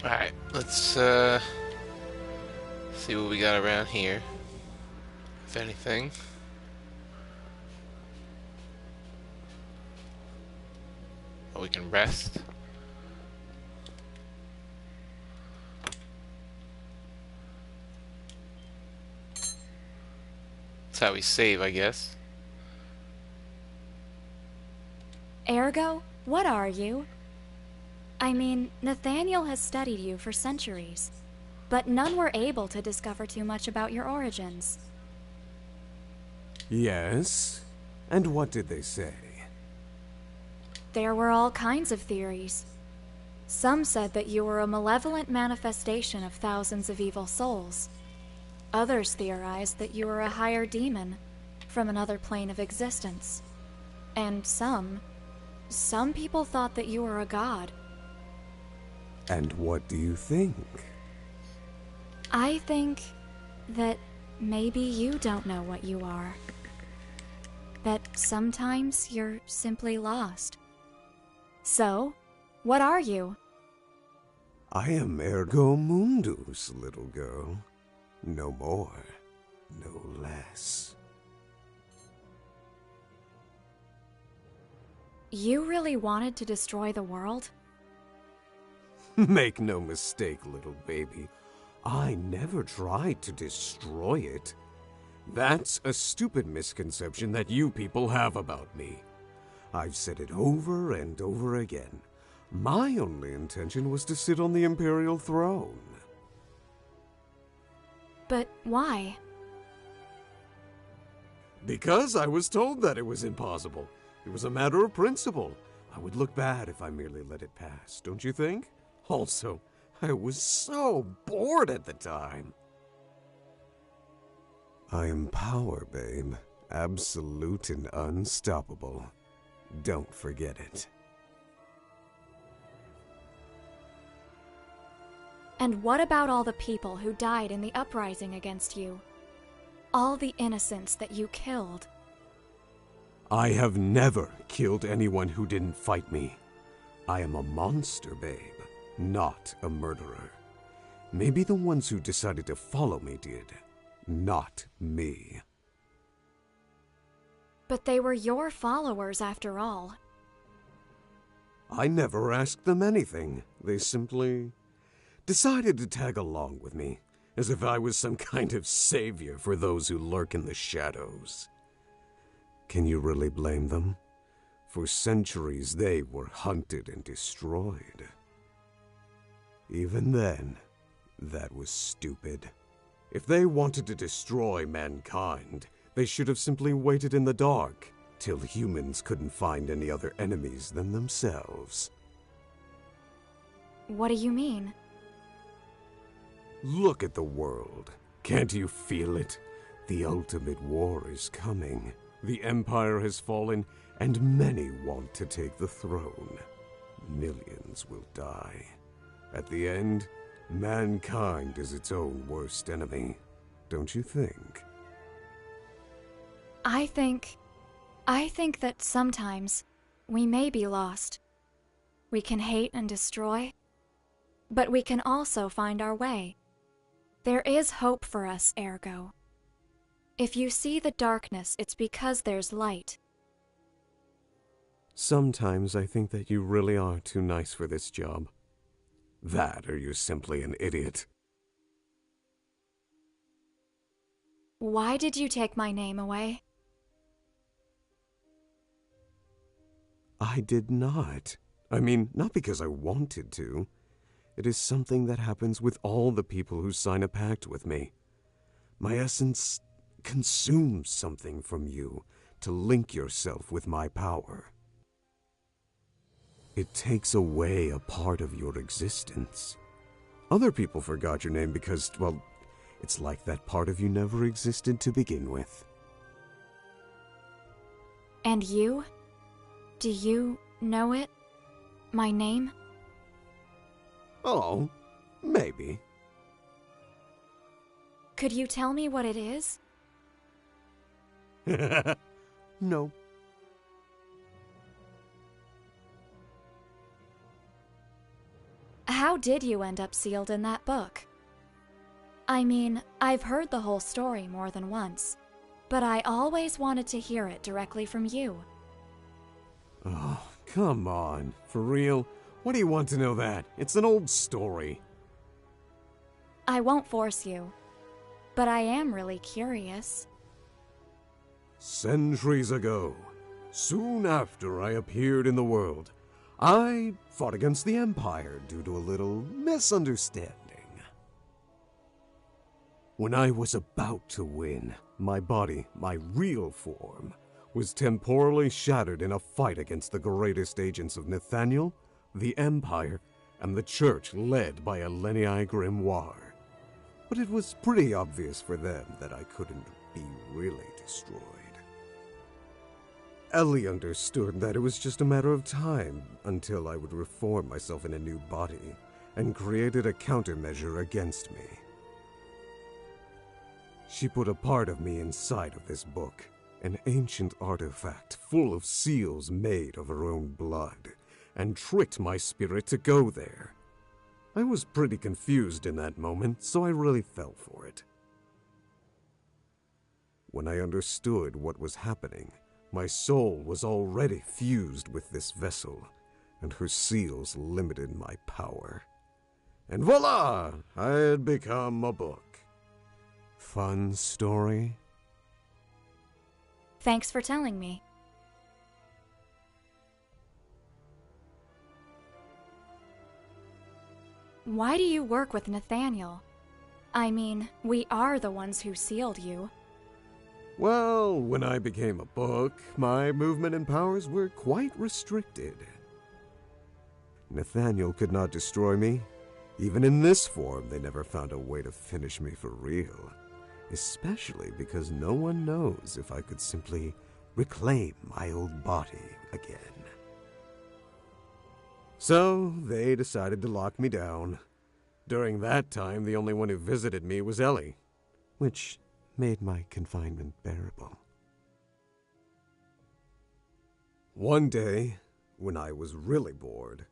[SPEAKER 1] Alright, let's see what we got around here, if anything. Oh, we can rest. That's how we save, I guess.
[SPEAKER 3] Ergo, what are you? I mean, Nathaniel has studied you for centuries, but none were able to discover too much about your origins.
[SPEAKER 4] Yes? And what did they say?
[SPEAKER 3] There were all kinds of theories. Some said that you were a malevolent manifestation of thousands of evil souls. Others theorized that you were a higher demon from another plane of existence. And some people thought that you were a god.
[SPEAKER 4] And what do you think?
[SPEAKER 3] I think that maybe you don't know what you are. That sometimes you're simply lost. So, what are you?
[SPEAKER 4] I am Ergo Mundus, little girl. No more, no less.
[SPEAKER 3] You really wanted to destroy the world?
[SPEAKER 4] Make no mistake, little baby. I never tried to destroy it. That's a stupid misconception that you people have about me. I've said it over and over again. My only intention was to sit on the Imperial throne.
[SPEAKER 3] But why?
[SPEAKER 4] Because I was told that it was impossible. It was a matter of principle. I would look bad if I merely let it pass, don't you think? Also, I was so bored at the time. I am power, babe. Absolute and unstoppable. Don't forget it.
[SPEAKER 3] And what about all the people who died in the uprising against you? All the innocents that you killed?
[SPEAKER 4] I have never killed anyone who didn't fight me. I am a monster, babe, not a murderer. Maybe the ones who decided to follow me did, not me.
[SPEAKER 3] But they were your followers after all.
[SPEAKER 4] I never asked them anything. They simply decided to tag along with me, as if I was some kind of savior for those who lurk in the shadows. Can you really blame them? For centuries they were hunted and destroyed. Even then, that was stupid. If they wanted to destroy mankind, they should have simply waited in the dark till humans couldn't find any other enemies than themselves.
[SPEAKER 3] What do you mean?
[SPEAKER 4] Look at the world. Can't you feel it? The ultimate war is coming. The Empire has fallen, and many want to take the throne. Millions will die. At the end, mankind is its own worst enemy. Don't you think?
[SPEAKER 3] I think that sometimes we may be lost. We can hate and destroy, but we can also find our way. There is hope for us, Ergo. If you see the darkness, it's because there's light.
[SPEAKER 4] Sometimes I think that you really are too nice for this job. That, or you're simply an idiot.
[SPEAKER 3] Why did you take my name away?
[SPEAKER 4] I did not. I mean, not because I wanted to. It is something that happens with all the people who sign a pact with me. My essence consumes something from you to link yourself with my power. It takes away a part of your existence. Other people forgot your name because, well, it's like that part of you never existed to begin with.
[SPEAKER 3] And you? Do you know it? My name?
[SPEAKER 4] Oh, maybe.
[SPEAKER 3] Could you tell me what it is?
[SPEAKER 4] No.
[SPEAKER 3] How did you end up sealed in that book? I mean, I've heard the whole story more than once, but I always wanted to hear it directly from you.
[SPEAKER 4] Oh, come on. For real? What do you want to know that? It's an old story.
[SPEAKER 3] I won't force you, but I am really curious.
[SPEAKER 4] Centuries ago, soon after I appeared in the world, I fought against the Empire due to a little misunderstanding. When I was about to win, my body, my real form, was temporally shattered in a fight against the greatest agents of Nathaniel, the Empire, and the Church led by Eleni Grimoire. But it was pretty obvious for them that I couldn't be really destroyed. Ellie understood that it was just a matter of time until I would reform myself in a new body, and created a countermeasure against me. She put a part of me inside of this book, an ancient artifact full of seals made of her own blood, and tricked my spirit to go there. I was pretty confused in that moment, so I really fell for it. When I understood what was happening, my soul was already fused with this vessel, and her seals limited my power. And voila! I had become a book. Fun story?
[SPEAKER 3] Thanks for telling me. Why do you work with Nathaniel? I mean, we are the ones who sealed you.
[SPEAKER 4] Well, when I became a book, my movement and powers were quite restricted. Nathaniel could not destroy me. Even in this form, they never found a way to finish me for real. Especially because no one knows if I could simply reclaim my old body again. So, they decided to lock me down. During that time, the only one who visited me was Ellie, which made my confinement bearable. One day, when I was really bored,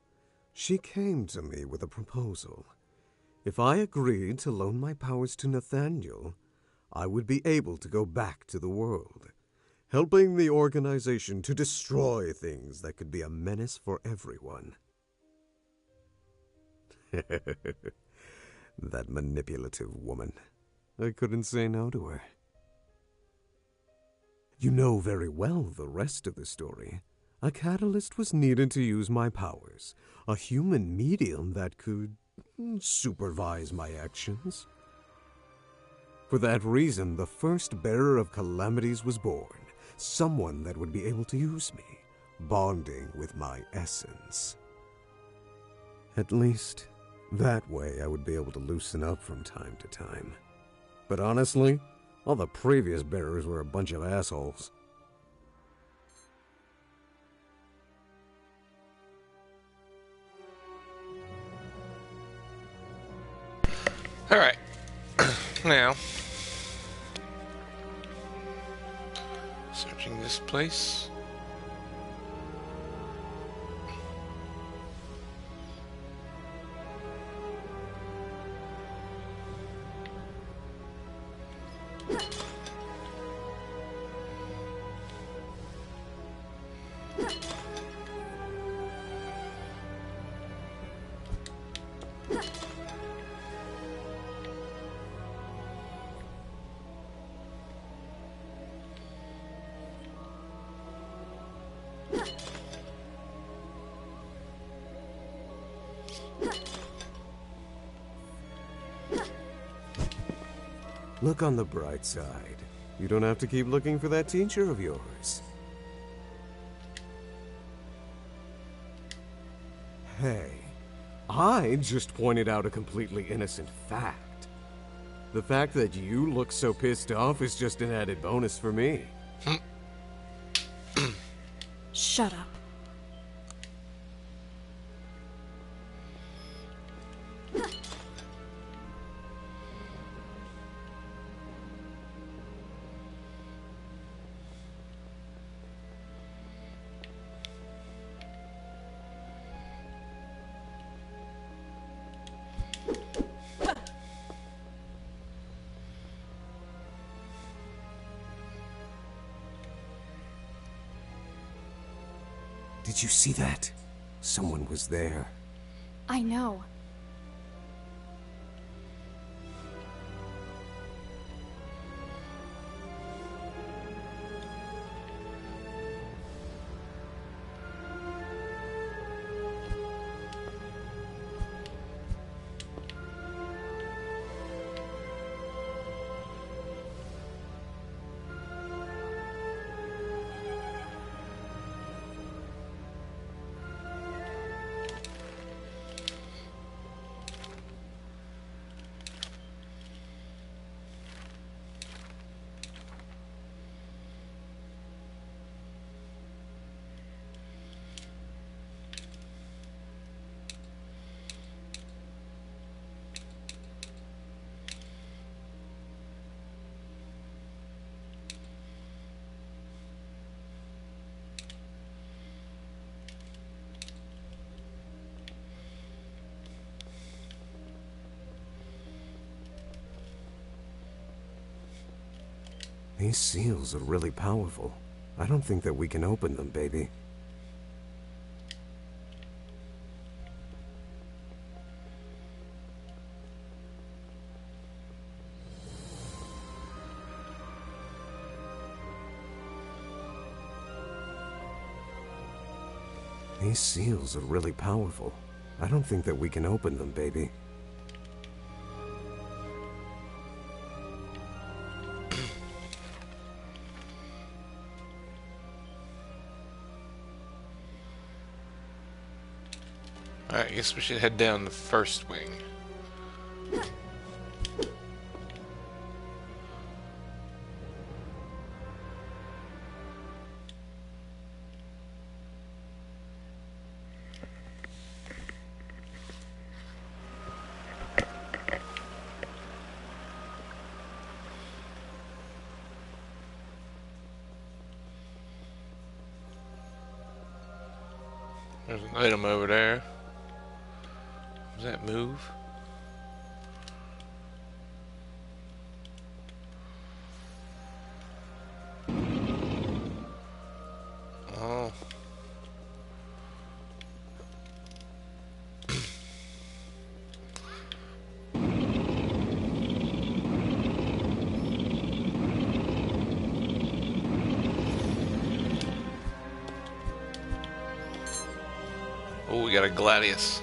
[SPEAKER 4] she came to me with a proposal. If I agreed to loan my powers to Nathaniel, I would be able to go back to the world, helping the organization to destroy things that could be a menace for everyone. That manipulative woman. I couldn't say no to her. You know very well the rest of the story. A catalyst was needed to use my powers, a human medium that could supervise my actions. For that reason, the first bearer of calamities was born, someone that would be able to use me, bonding with my essence. At least, that way I would be able to loosen up from time to time. But honestly, all the previous bearers were a bunch of assholes.
[SPEAKER 1] Alright. Now, searching this place.
[SPEAKER 4] Look on the bright side. You don't have to keep looking for that teacher of yours. Hey, I just pointed out a completely innocent fact. The fact that you look so pissed off is just an added bonus for me.
[SPEAKER 3] Shut up.
[SPEAKER 4] Did you see that? Someone was there.
[SPEAKER 3] I know.
[SPEAKER 4] These seals are really powerful. I don't think that we can open them, baby. These seals are really powerful. I don't think that we can open them, baby.
[SPEAKER 1] Alright, I guess we should head down the first wing. There's an item over there. Does that move? Oh. Oh, we got a Gladius.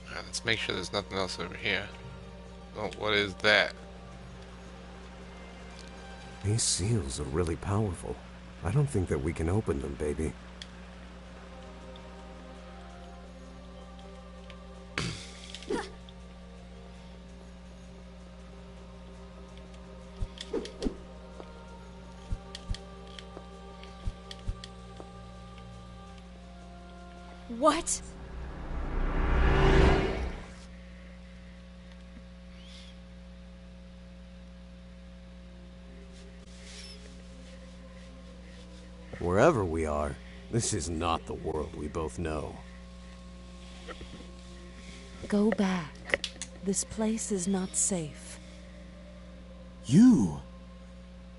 [SPEAKER 1] Alright, let's make sure there's nothing else over here. Oh, what is that?
[SPEAKER 4] These seals are really powerful. I don't think that we can open them, baby.
[SPEAKER 3] What?
[SPEAKER 4] Wherever we are, this is not the world we both know.
[SPEAKER 7] Go back. This place is not safe.
[SPEAKER 5] You?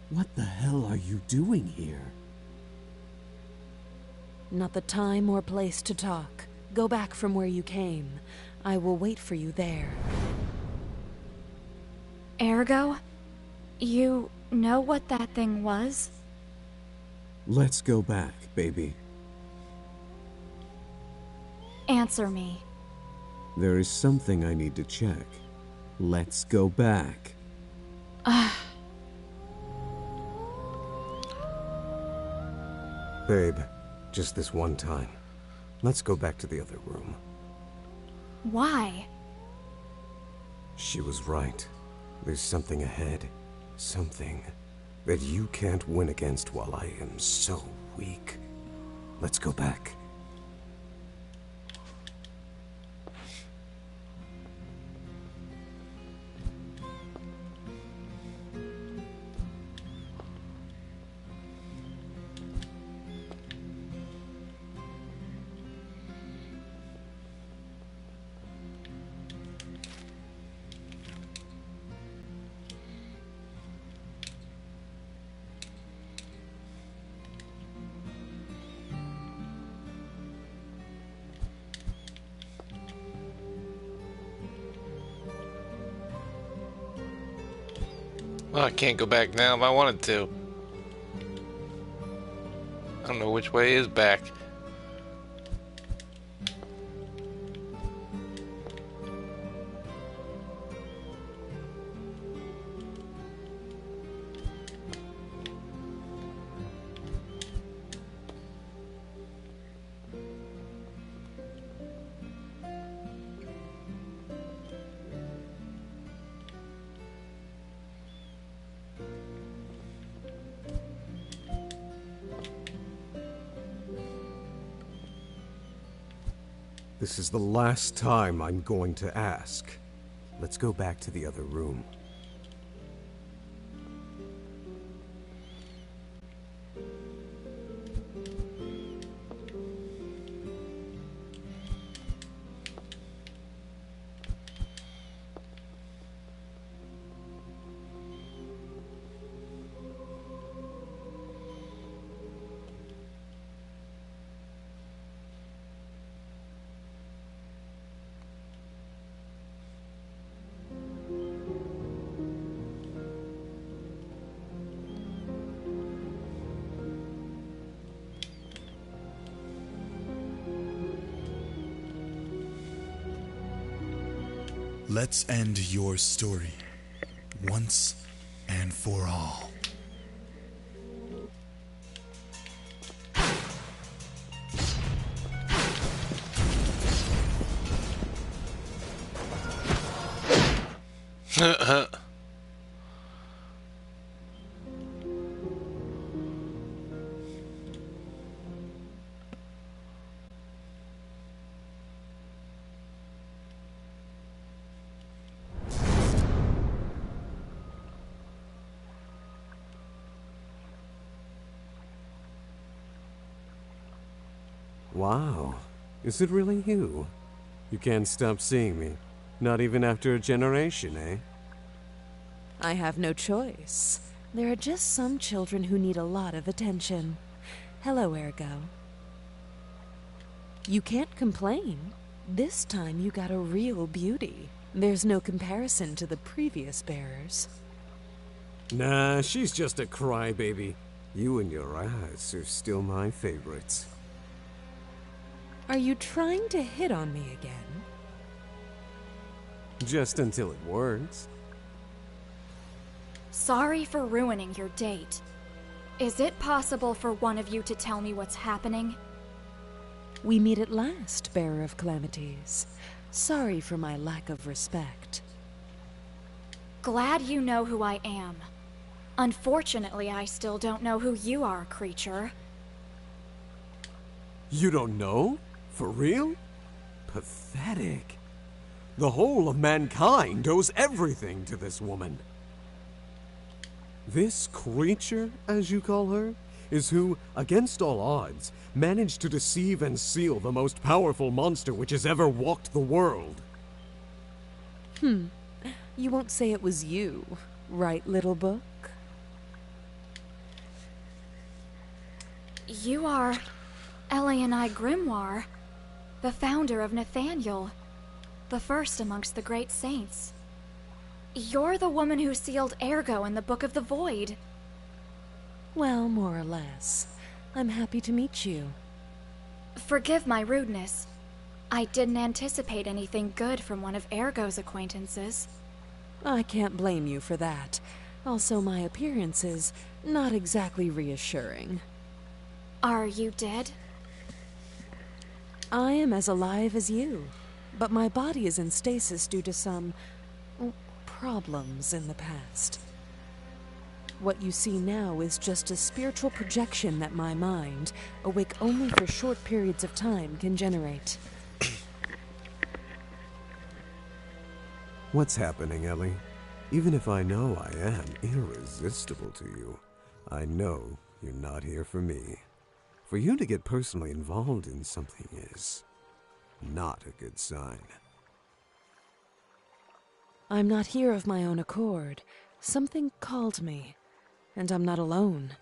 [SPEAKER 5] What the hell are you doing here?
[SPEAKER 7] Not the time or place to talk. Go back from where you came. I will wait for you there.
[SPEAKER 3] Ergo? You know what that thing was?
[SPEAKER 5] Let's go back, baby.
[SPEAKER 3] Answer me.
[SPEAKER 5] There is something I need to check. Let's go back.
[SPEAKER 4] Babe, just this one time. Let's go back to the other room.
[SPEAKER 3] Why?
[SPEAKER 4] She was right. There's something ahead. Something that you can't win against while I am so weak. Let's go back.
[SPEAKER 1] Well, I can't go back now if I wanted to. I don't know which way is back.
[SPEAKER 4] This is the last time I'm going to ask. let's go back to the other room.
[SPEAKER 8] Let's end your story, once and for all.
[SPEAKER 4] Wow, is it really you? You can't stop seeing me, not even after a generation, eh?
[SPEAKER 7] I have no choice. There are just some children who need a lot of attention. Hello, Ergo. You can't complain. This time you got a real beauty. There's no comparison to the previous bearers.
[SPEAKER 4] Nah, she's just a crybaby. You and your eyes are still my favorites.
[SPEAKER 7] Are you trying to hit on me again?
[SPEAKER 4] Just until it works.
[SPEAKER 3] Sorry for ruining your date. Is it possible for one of you to tell me what's happening?
[SPEAKER 7] We meet at last, Bearer of Calamities. Sorry for my lack of respect.
[SPEAKER 3] Glad you know who I am. Unfortunately, I still don't know who you are, creature.
[SPEAKER 4] You don't know? For real? Pathetic. The whole of mankind owes everything to this woman. This creature, as you call her, is who, against all odds, managed to deceive and seal the most powerful monster which has ever walked the world.
[SPEAKER 7] You won't say it was you, right, little book?
[SPEAKER 3] You are Eliani Grimoire, the founder of Nathaniel, the first amongst the great saints. You're the woman who sealed Ergo in the Book of the Void.
[SPEAKER 7] Well, more or less. I'm happy to meet you.
[SPEAKER 3] Forgive my rudeness. I didn't anticipate anything good from one of Ergo's acquaintances.
[SPEAKER 7] I can't blame you for that. Also, my appearance is not exactly reassuring.
[SPEAKER 3] Are you dead?
[SPEAKER 7] I am as alive as you, but my body is in stasis due to some problems in the past. What you see now is just a spiritual projection that my mind, awake only for short periods of time, can generate.
[SPEAKER 4] What's happening, Ellie? Even if I know I am irresistible to you, I know you're not here for me. For you to get personally involved in something is not a good sign.
[SPEAKER 7] I'm not here of my own accord. Something called me, and I'm not alone.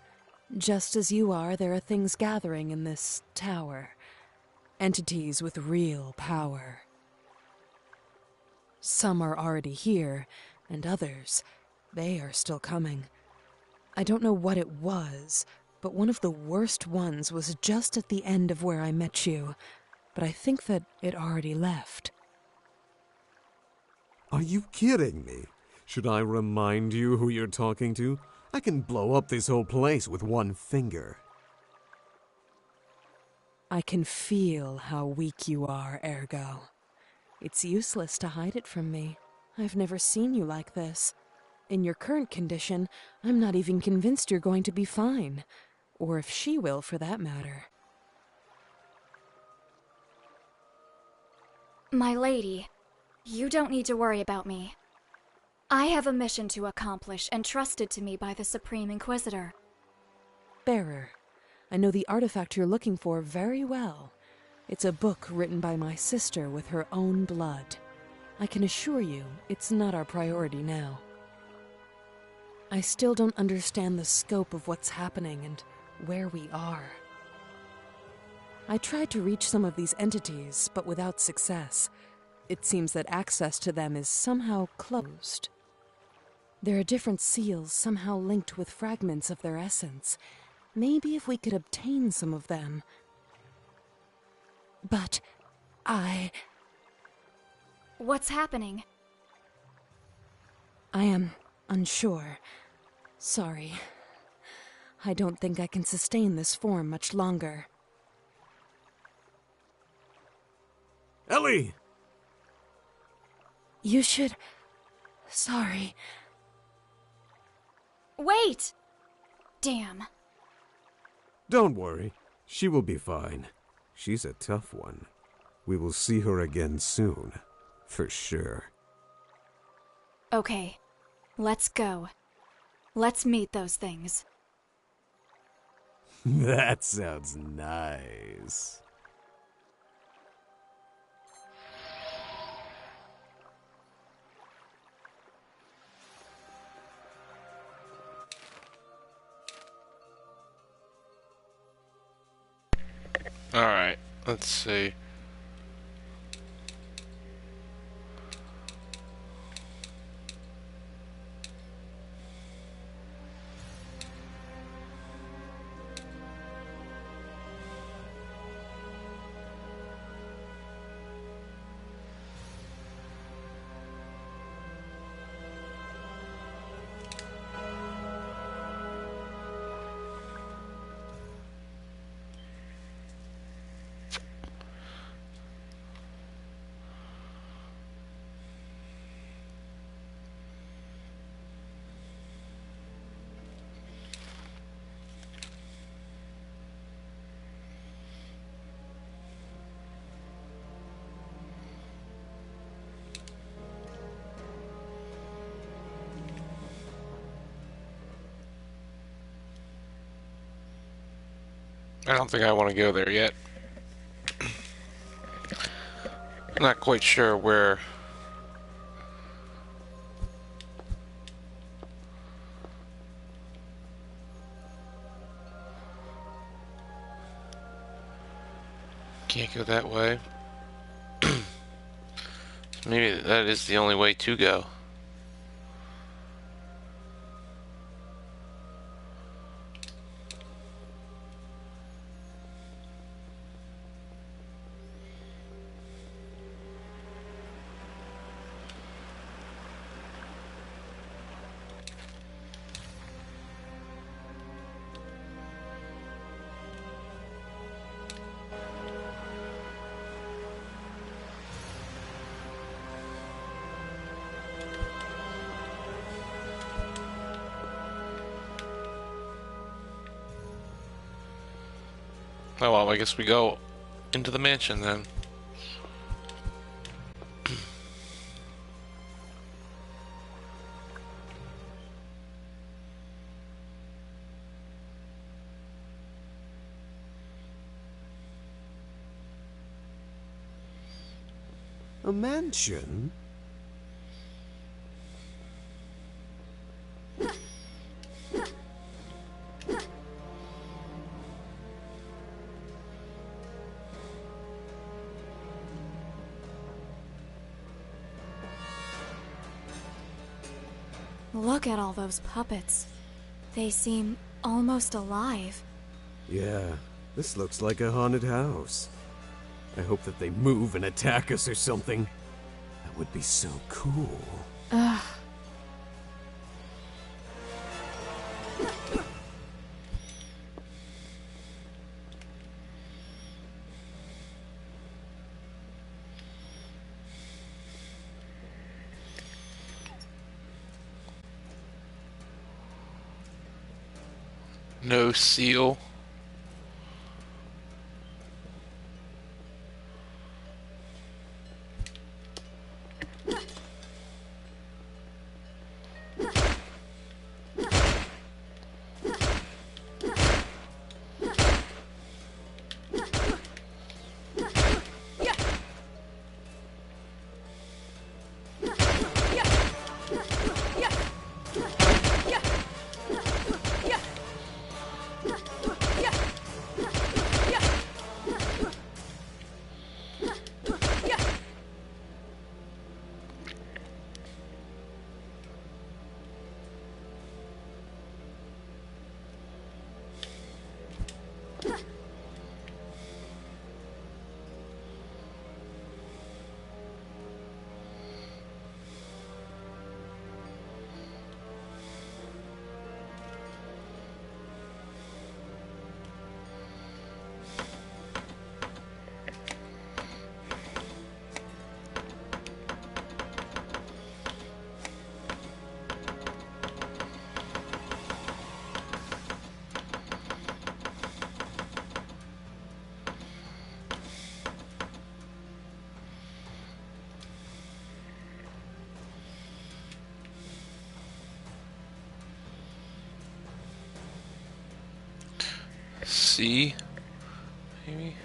[SPEAKER 7] Just as you are, there are things gathering in this tower. Entities with real power. Some are already here, and others, they are still coming. I don't know what it was, but one of the worst ones was just at the end of where I met you. But I think that it already left.
[SPEAKER 4] Are you kidding me? Should I remind you who you're talking to? I can blow up this whole place with one finger.
[SPEAKER 7] I can feel how weak you are, Ergo. It's useless to hide it from me. I've never seen you like this. In your current condition, I'm not even convinced you're going to be fine. Or if she will, for that matter.
[SPEAKER 3] My lady, You don't need to worry about me. I have a mission to accomplish entrusted to me by the Supreme Inquisitor.
[SPEAKER 7] Bearer, I know the artifact you're looking for very well. It's a book written by my sister with her own blood. I can assure you, it's not our priority now. I still don't understand the scope of what's happening and where we are. I tried to reach some of these entities, but without success. It seems that access to them is somehow closed. There are different seals somehow linked with fragments of their essence. Maybe if we could obtain some of them. But
[SPEAKER 3] What's happening?
[SPEAKER 7] I am unsure. Sorry. I don't think I can sustain this form much longer.
[SPEAKER 4] Ellie!
[SPEAKER 7] You should... Sorry.
[SPEAKER 3] Wait! Damn.
[SPEAKER 4] Don't worry. She will be fine. She's a tough one. We will see her again soon. For sure.
[SPEAKER 3] Okay. Let's go. Let's meet those things.
[SPEAKER 4] That sounds nice.
[SPEAKER 1] Alright, let's see. I don't think I want to go there yet. I'm not quite sure where. Can't go that way. Maybe that is the only way to go. Oh well, I guess we go into the mansion then.
[SPEAKER 4] A mansion?
[SPEAKER 3] Look at all those puppets. They seem almost alive.
[SPEAKER 4] Yeah, this looks like a haunted house. I hope that they move and attack us or something. That would be so cool.
[SPEAKER 3] Ugh.
[SPEAKER 1] No seal. C, maybe?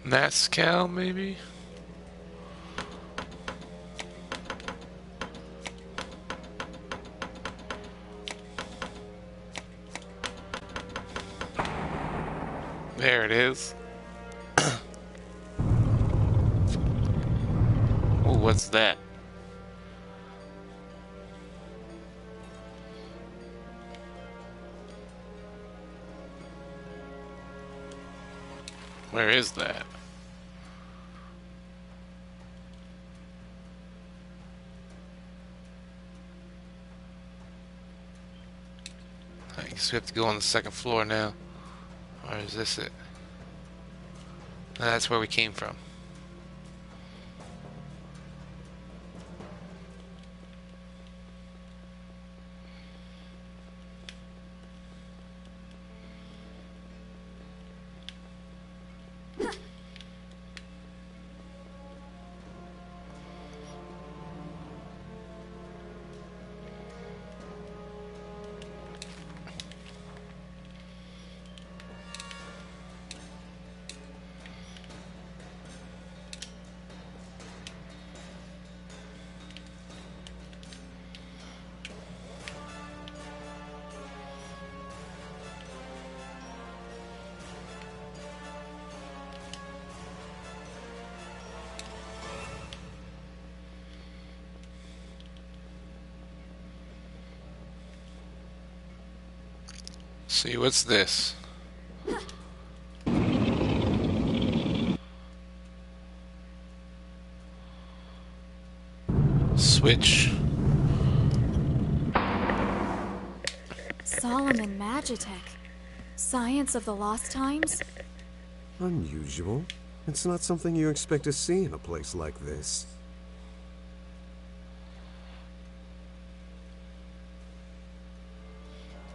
[SPEAKER 1] Nascal, maybe? There it is. Oh, what's that? Where is that? I guess we have to go on the second floor now. Or is this it? No, that's where we came from. See, what's this? Switch.
[SPEAKER 3] Solomon Magitech. Science of the Lost Times?
[SPEAKER 4] Unusual. It's not something you expect to see in a place like this.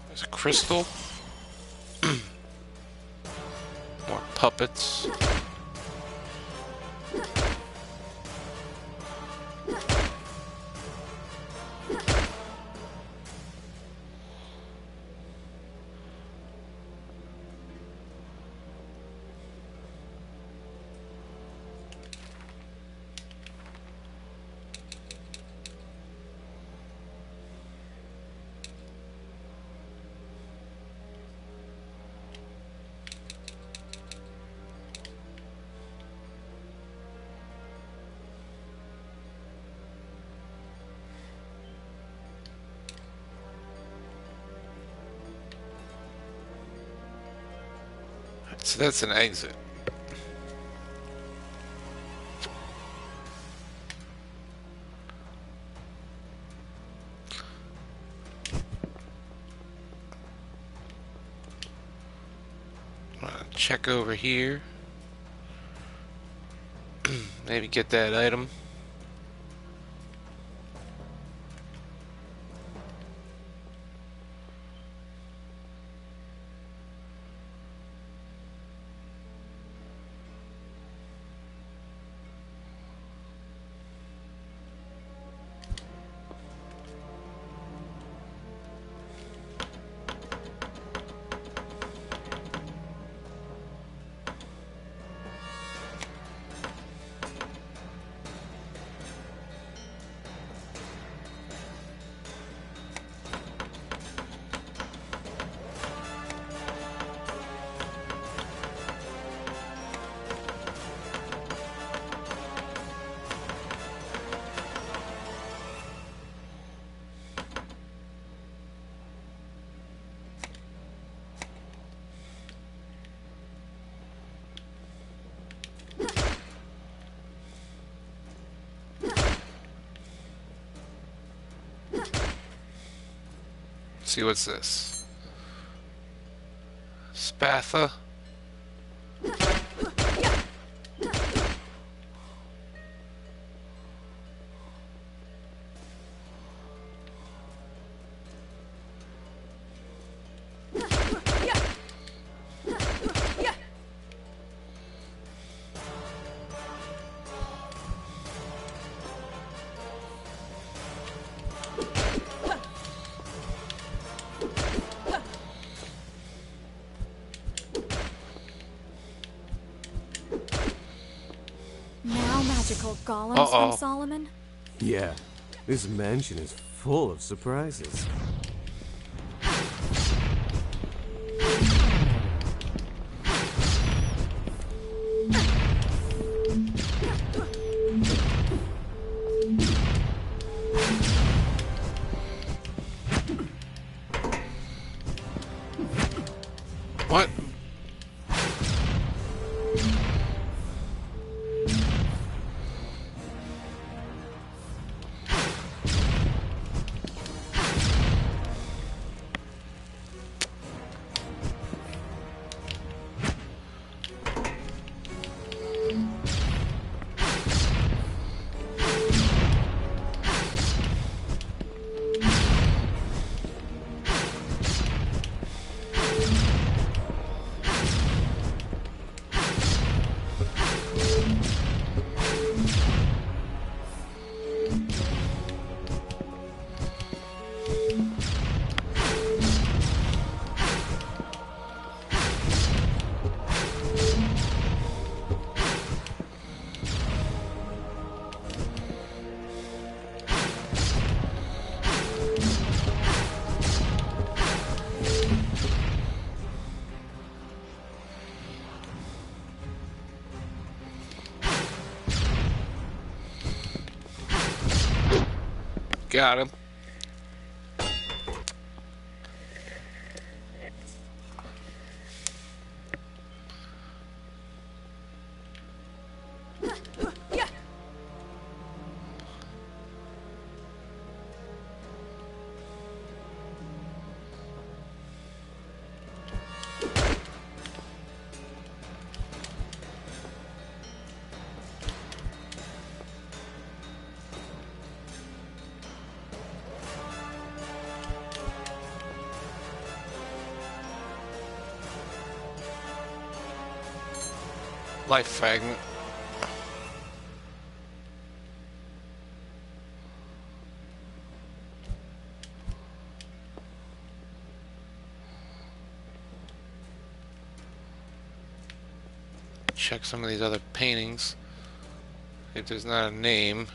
[SPEAKER 1] There's a crystal. More puppets. So that's an exit. Check over here. Maybe get that item. See, what's this? Spatha.
[SPEAKER 3] Now magical golems
[SPEAKER 1] Uh-oh.
[SPEAKER 3] from Solomon?
[SPEAKER 4] Yeah, this mansion is full of surprises.
[SPEAKER 1] What? Got him. Life fragment. Check some of these other paintings. If there's not a name.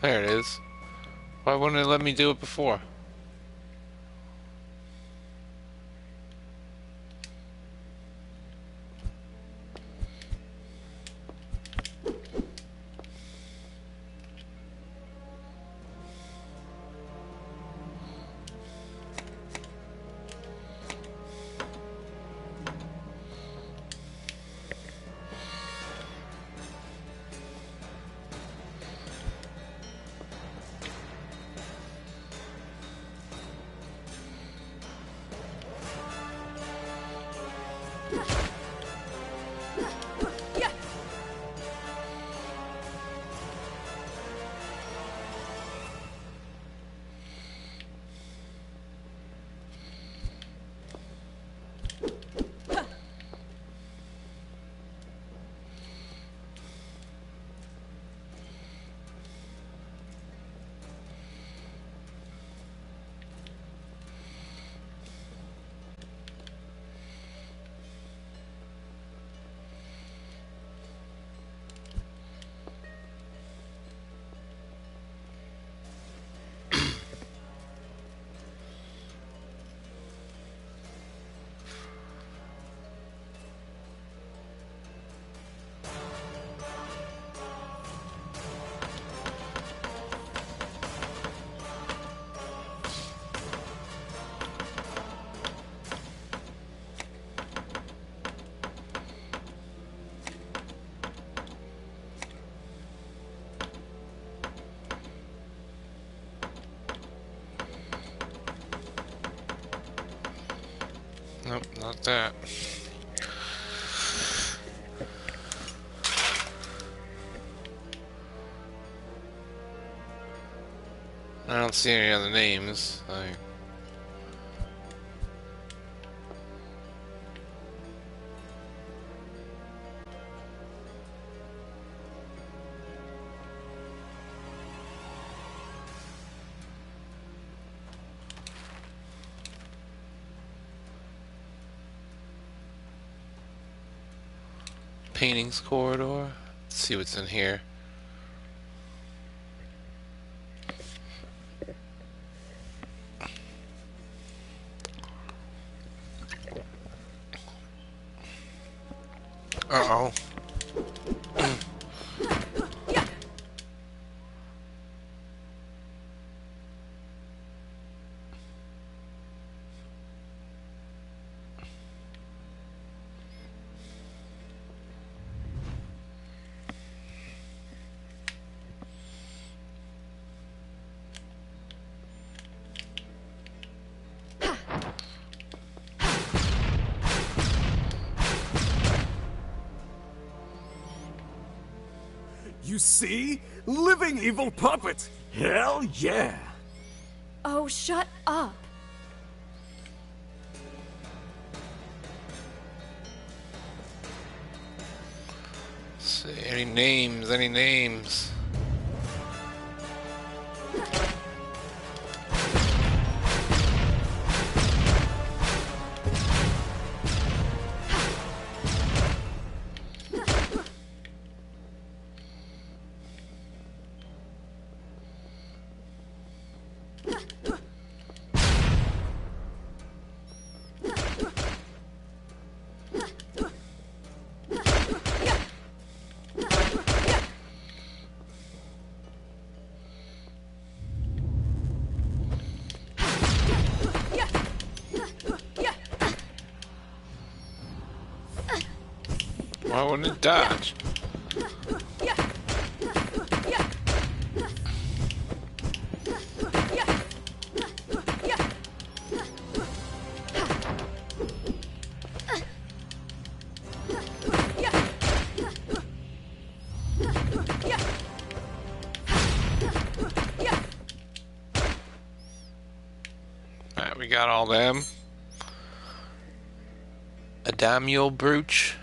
[SPEAKER 1] There it is. Why wouldn't it let me do it before? Nope, not that. I don't see any other names. Paintings corridor. Let's see what's in here. Uh-oh.
[SPEAKER 4] You see? Living evil puppet! Hell yeah!
[SPEAKER 3] Oh, shut up.
[SPEAKER 1] Let's see, any names, any names? Why wouldn't it dodge? Alright, we got all them. Adamial brooch.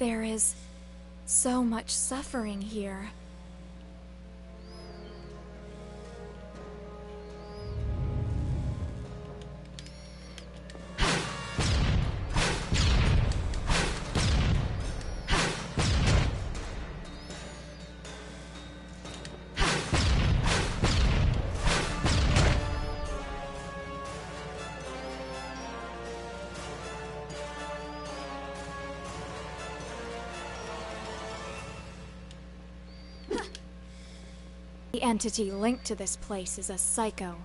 [SPEAKER 3] There is so much suffering here. The entity linked to this place is a psycho.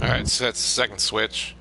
[SPEAKER 1] Alright, so that's the second switch.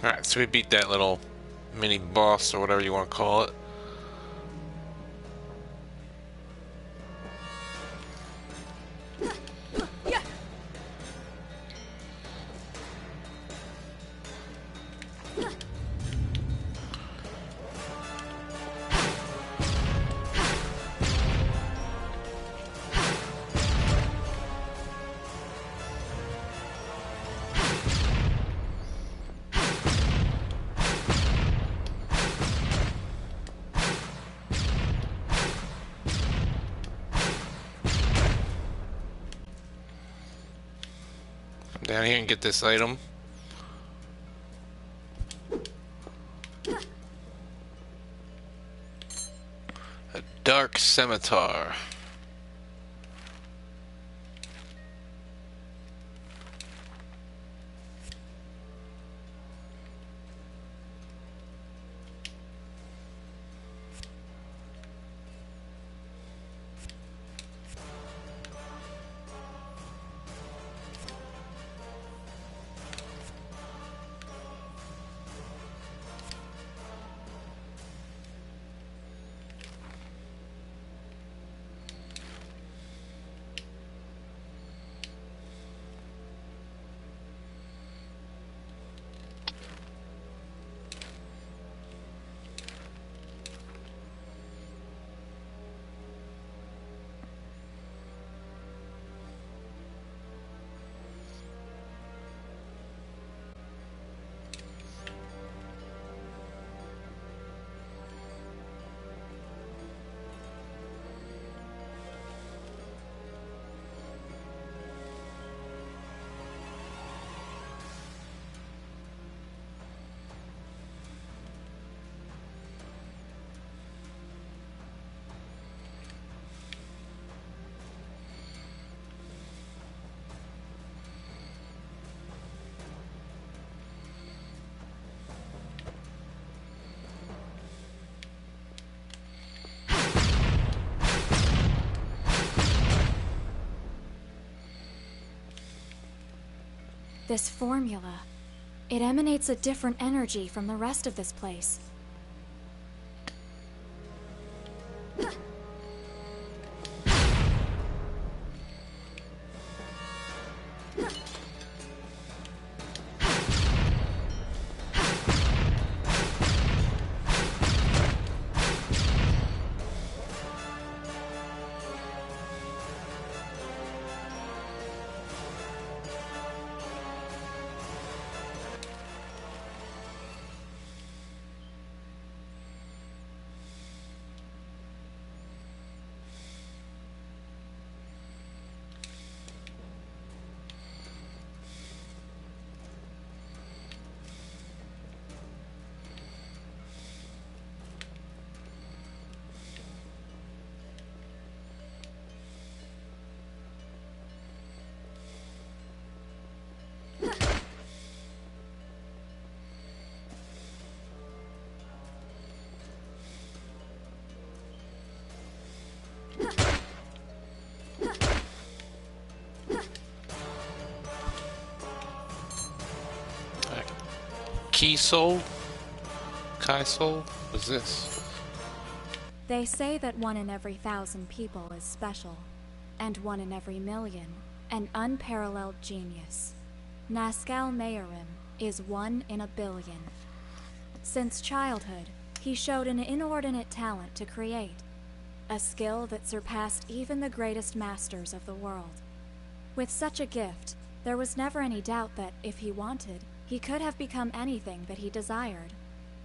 [SPEAKER 1] Alright, so we beat that little mini boss or whatever you want to call it. Down here and get this item. A dark scimitar.
[SPEAKER 3] This formula, it emanates a different energy from the rest of this place.
[SPEAKER 1] Key Soul? Kai Soul? What's this?
[SPEAKER 3] They say that 1 in every 1,000 people is special, and 1 in every million, an unparalleled genius. Nazcal Mayorim is 1 in a billion. Since childhood, he showed an inordinate talent to create, a skill that surpassed even the greatest masters of the world. With such a gift, there was never any doubt that, if he wanted, he could have become anything that he desired.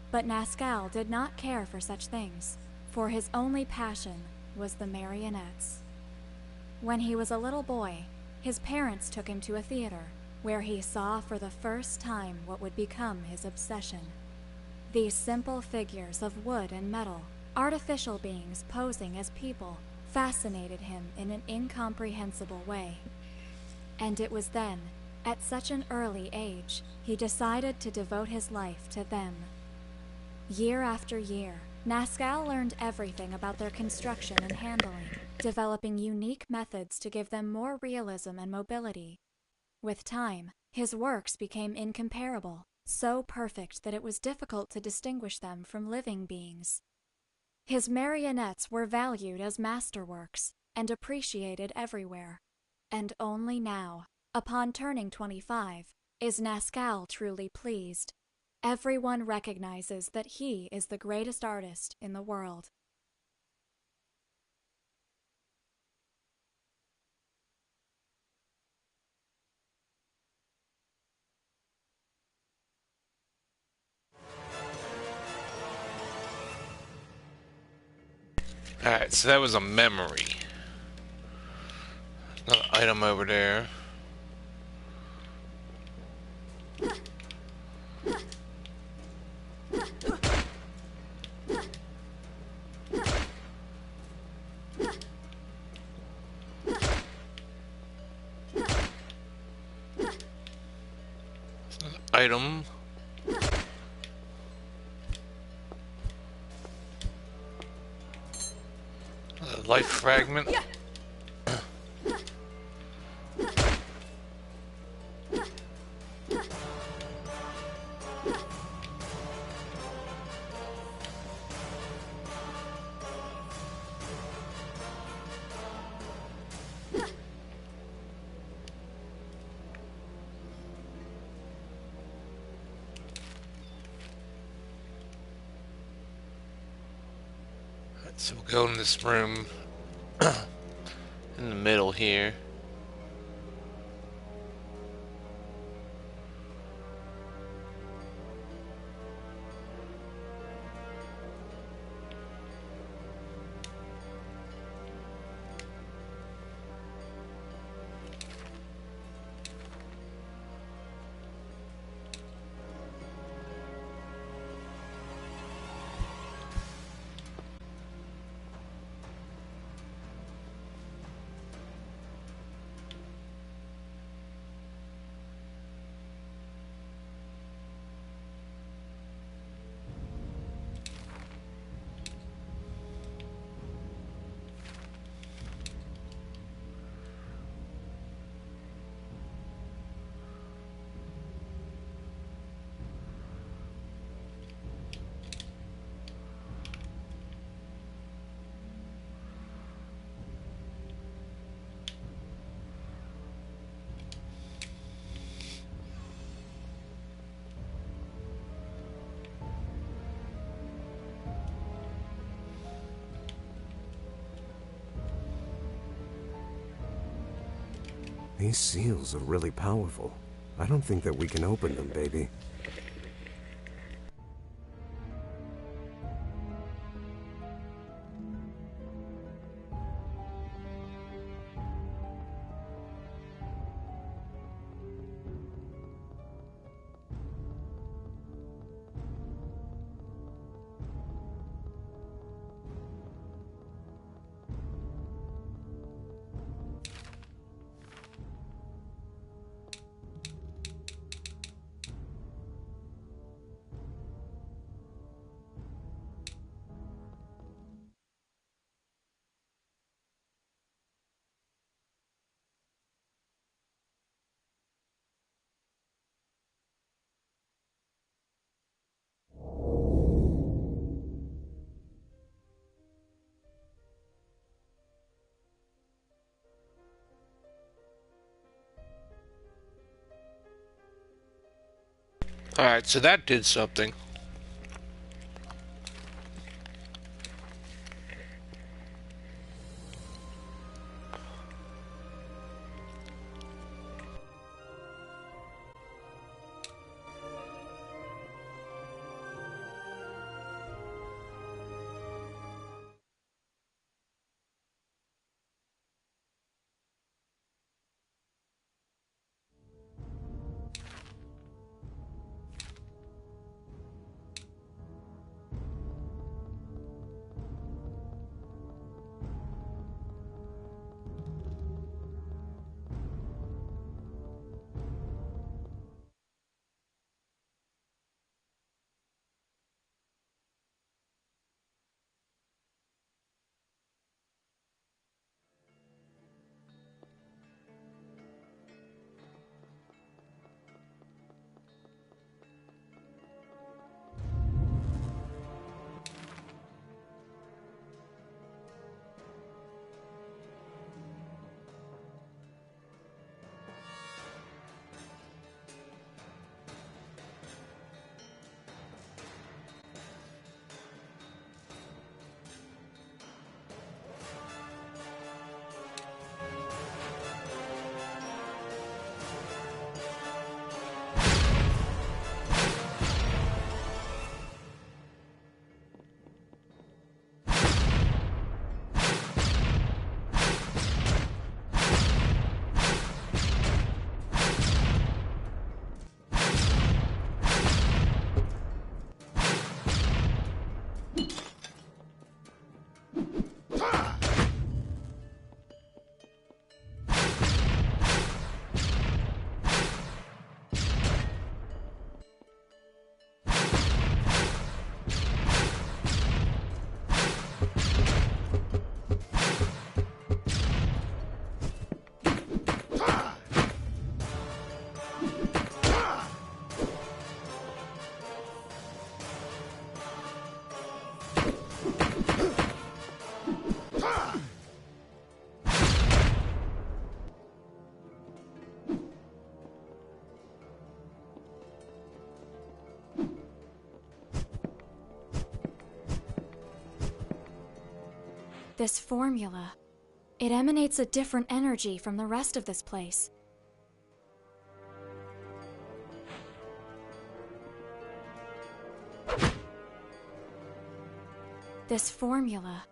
[SPEAKER 3] But Nazcal did not care for such things, for his only passion was the marionettes. When he was a little boy, his parents took him to a theater, where he saw for the first time what would become his obsession. These simple figures of wood and metal, artificial beings posing as people, fascinated him in an incomprehensible way. And it was then, at such an early age, he decided to devote his life to them. Year after year, Nazcal learned everything about their construction and handling, developing unique methods to give them more realism and mobility. With time, his works became incomparable, so perfect that it was difficult to distinguish them from living beings. His marionettes were valued as masterworks and appreciated everywhere. And only now, upon turning 25, is Nazcal truly pleased. Everyone recognizes that he is the greatest artist in the world.
[SPEAKER 1] Alright, so that was a memory. Another item over there. Another item. A life fragment. So we'll go in this room in the middle here.
[SPEAKER 4] These seals are really powerful. I don't think that we can open them, baby.
[SPEAKER 1] Alright, so that did something.
[SPEAKER 3] This formula, it emanates a different energy from the rest of this place. This formula.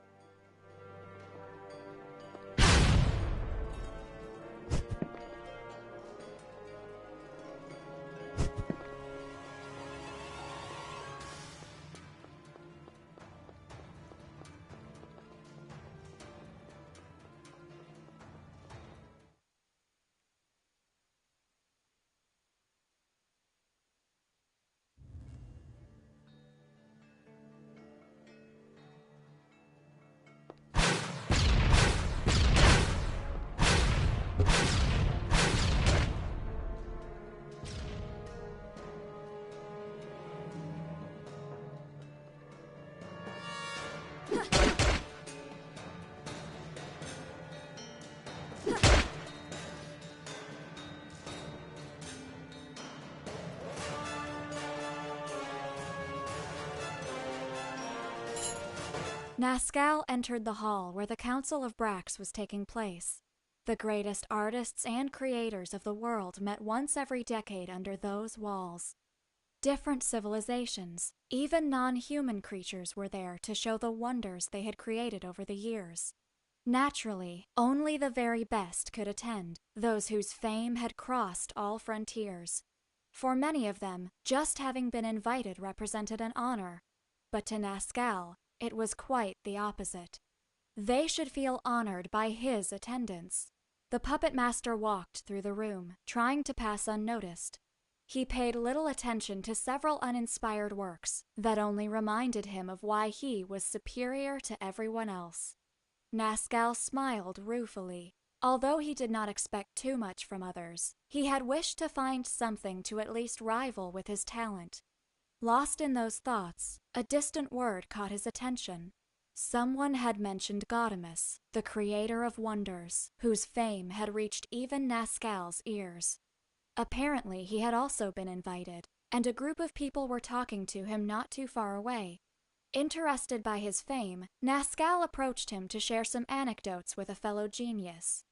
[SPEAKER 3] Nascal entered the hall where the Council of Brax was taking place. The greatest artists and creators of the world met once every decade under those walls. Different civilizations, even non-human creatures were there to show the wonders they had created over the years. Naturally, only the very best could attend, those whose fame had crossed all frontiers. For many of them, just having been invited represented an honor, but to Nazcal, it was quite the opposite. They should feel honored by his attendance. The puppet master walked through the room, trying to pass unnoticed. He paid little attention to several uninspired works that only reminded him of why he was superior to everyone else. Nazcal smiled ruefully. Although he did not expect too much from others, he had wished to find something to at least rival with his talent. Lost in those thoughts, a distant word caught his attention. Someone had mentioned Gaudeamus, the creator of wonders, whose fame had reached even Nazcal's ears. Apparently, he had also been invited, and a group of people were talking to him not too far away. Interested by his fame, Nazcal approached him to share some anecdotes with a fellow genius.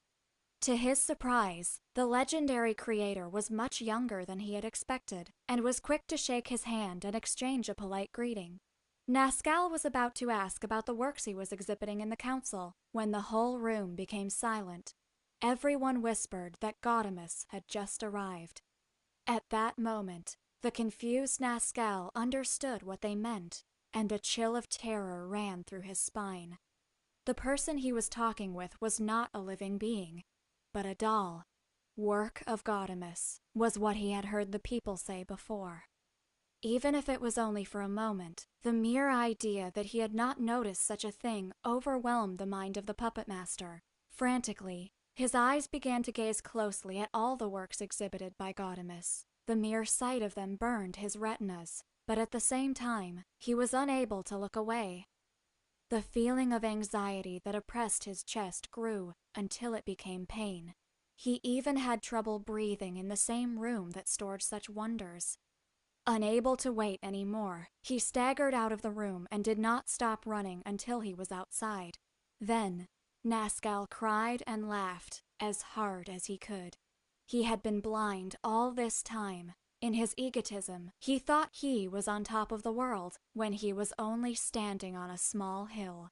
[SPEAKER 3] To his surprise, the legendary creator was much younger than he had expected, and was quick to shake his hand and exchange a polite greeting. Nazcal was about to ask about the works he was exhibiting in the council, when the whole room became silent. Everyone whispered that Gaudeamus had just arrived. At that moment, the confused Nazcal understood what they meant, and a chill of terror ran through his spine. The person he was talking with was not a living being, but a doll. Work of Gaudeamus was what he had heard the people say before. Even if it was only for a moment, the mere idea that he had not noticed such a thing overwhelmed the mind of the puppet master. Frantically, his eyes began to gaze closely at all the works exhibited by Gaudeamus. The mere sight of them burned his retinas, but at the same time, he was unable to look away. The feeling of anxiety that oppressed his chest grew until it became pain. He even had trouble breathing in the same room that stored such wonders. Unable to wait any more, he staggered out of the room and did not stop running until he was outside. Then, Nazcal cried and laughed as hard as he could. He had been blind all this time. In his egotism, he thought he was on top of the world when he was only standing on a small hill.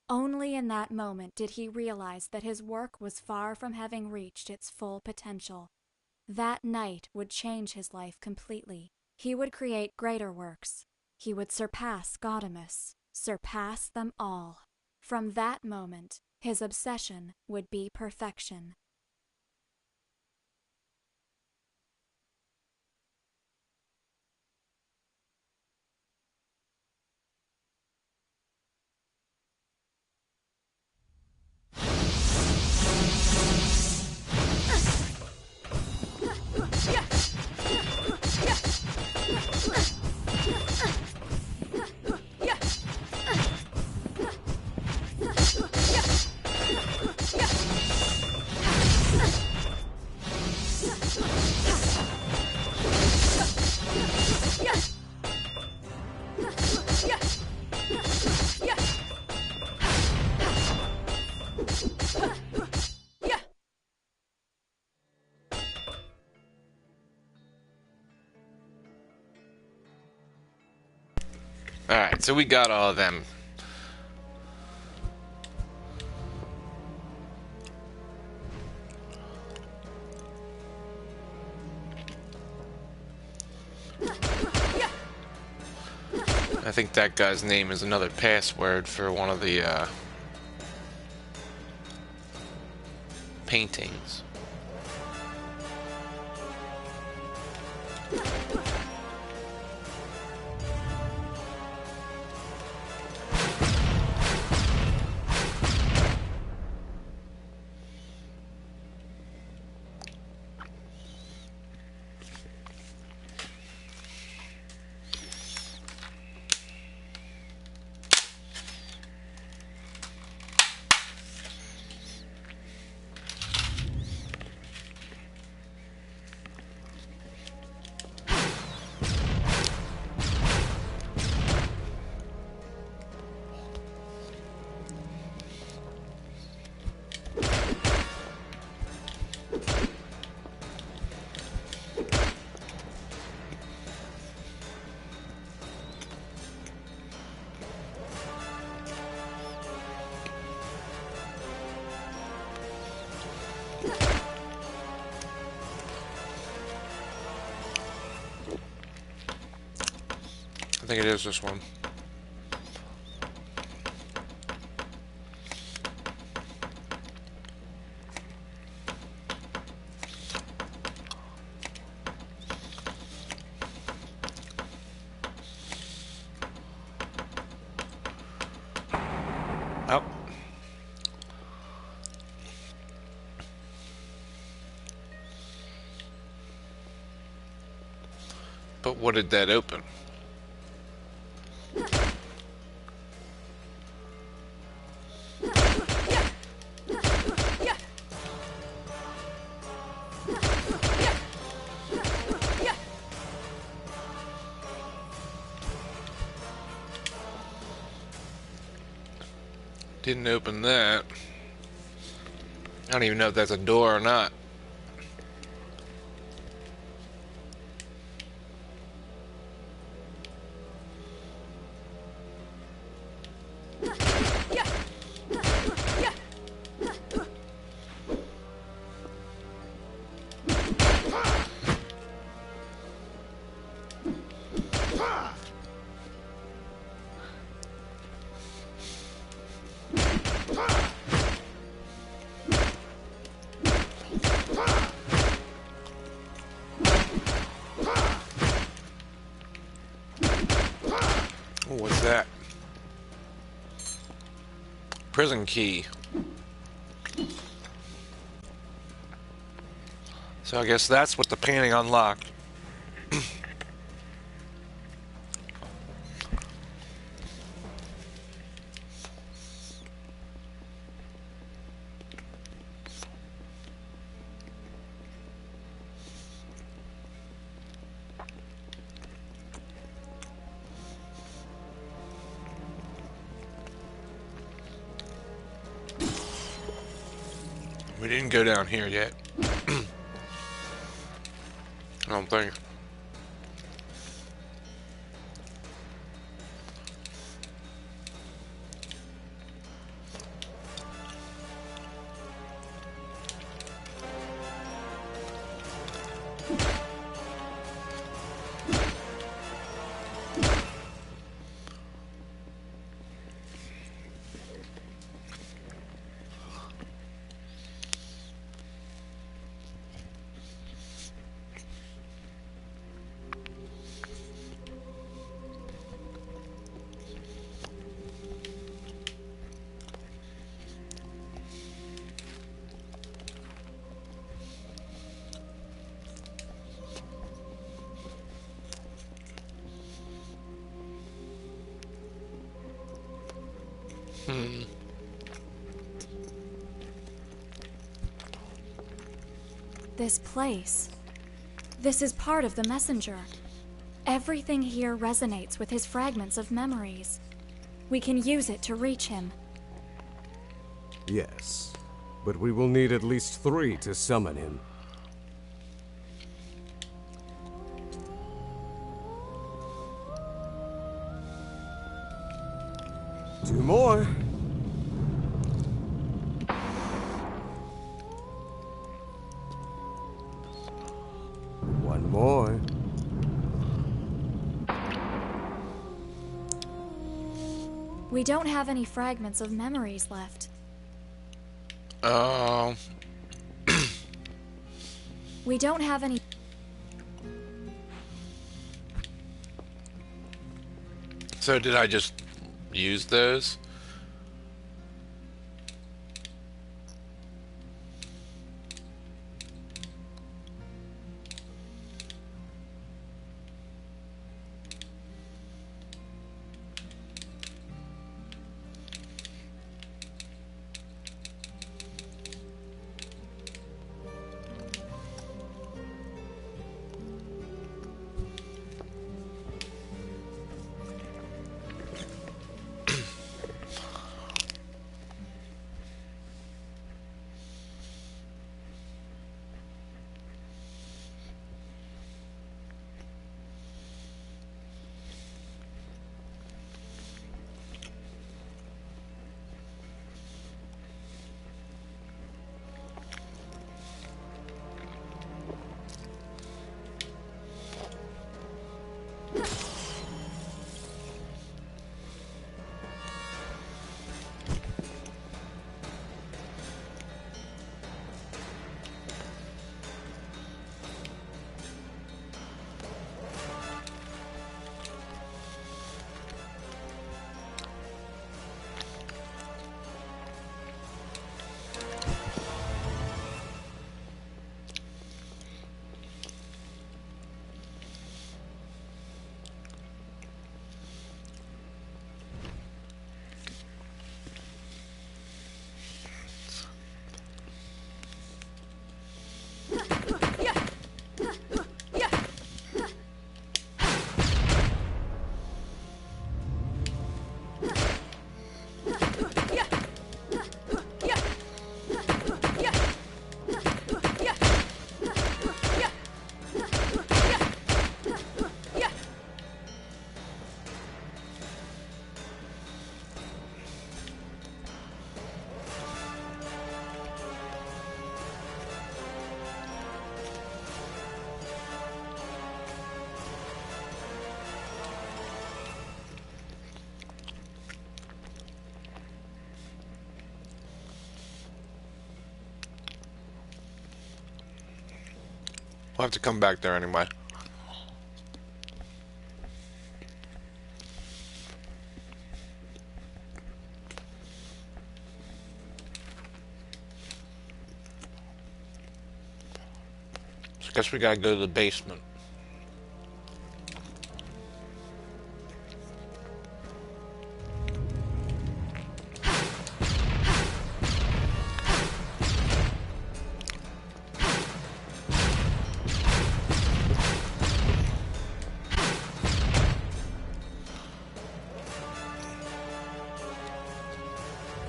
[SPEAKER 3] Only in that moment did he realize that his work was far from having reached its full potential. That night would change his life completely. He would create greater works. He would surpass Gaudeamus, surpass them all. From that moment, his obsession would be perfection.
[SPEAKER 1] Alright, so we got all of them. I think that guy's name is another password for one of the paintings. I think it is this one. Oh. But what did that open? Didn't open that. I don't even know if that's a door or not. Oh, what's that? Prison key. So I guess that's what the painting unlocked. We didn't go down here yet. I don't think.
[SPEAKER 3] This place. This is part of the messenger. Everything here resonates with his fragments of memories. We can use it to reach him.
[SPEAKER 4] Yes, but we will need at least 3 to summon him. Two more. One more.
[SPEAKER 3] We don't have any fragments of memories left. We don't have any...
[SPEAKER 1] So did I just use those? We'll have to come back there anyway. So I guess we gotta go to the basement.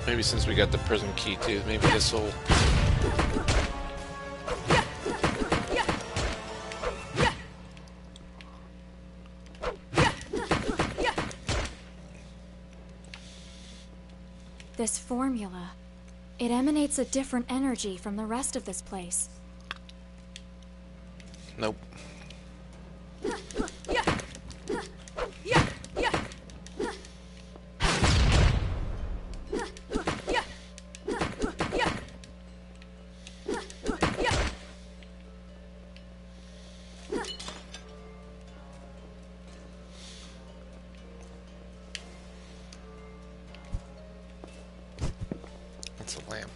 [SPEAKER 1] Maybe since we got the prison key too, maybe this will...
[SPEAKER 3] This formula, it emanates a different energy from the rest of this place.
[SPEAKER 1] Nope. It's a lamp.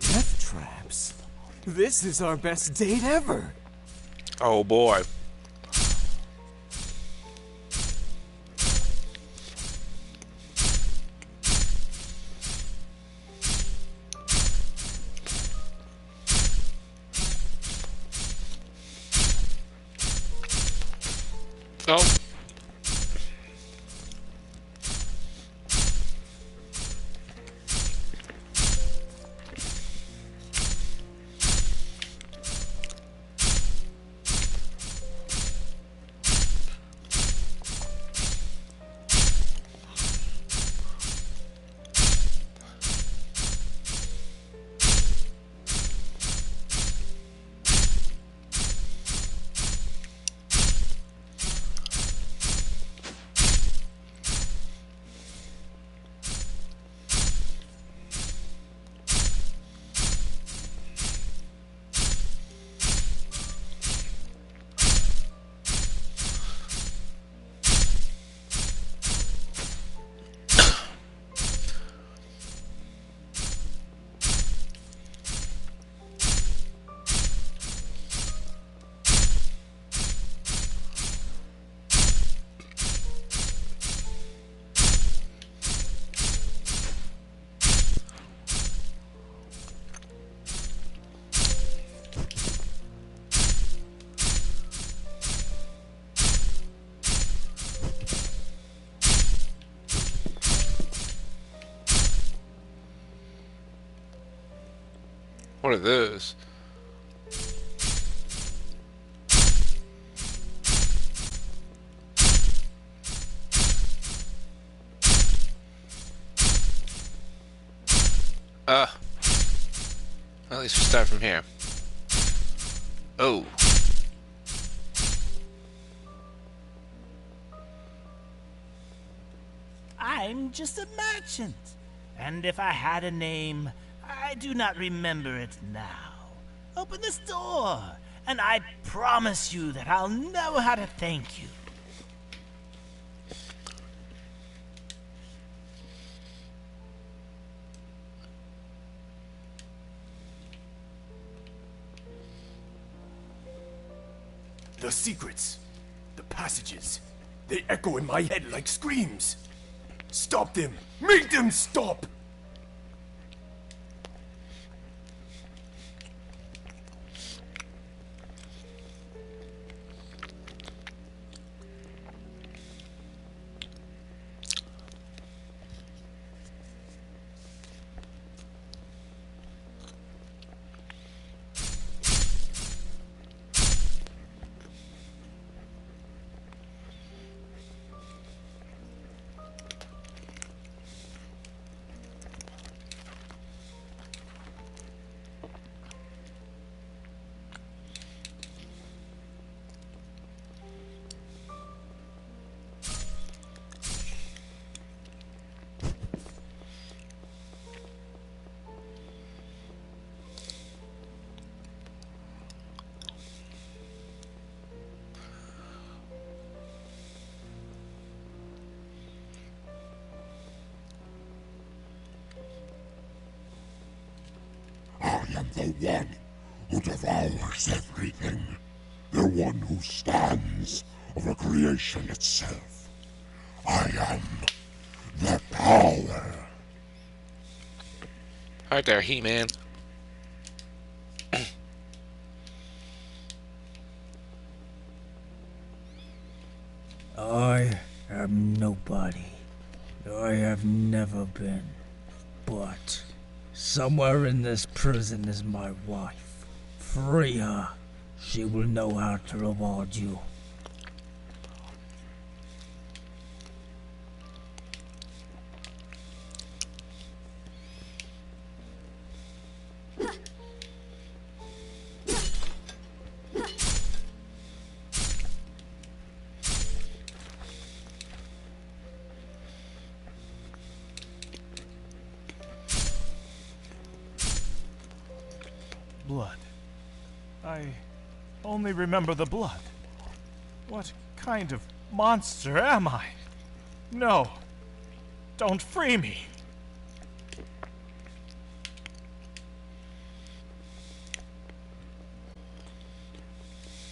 [SPEAKER 4] Death traps. This is our best date ever.
[SPEAKER 1] Oh boy. Oh. What are those? At least we start from here. Oh.
[SPEAKER 9] I'm just a merchant, and if I had a name, I do not remember it now. Open this door, and I promise you that I'll know how to thank you.
[SPEAKER 10] The secrets, the passages, they echo in my head like screams. Stop them! Make them stop!
[SPEAKER 11] the one who devours everything. The one who stands over creation itself. I am the power.
[SPEAKER 1] Right there, He-Man.
[SPEAKER 12] I am nobody. I have never been. But somewhere in this prison is my wife. Free her. She will know how to reward you.
[SPEAKER 9] Blood. I only remember the blood. What kind of monster am I? No. Don't free me.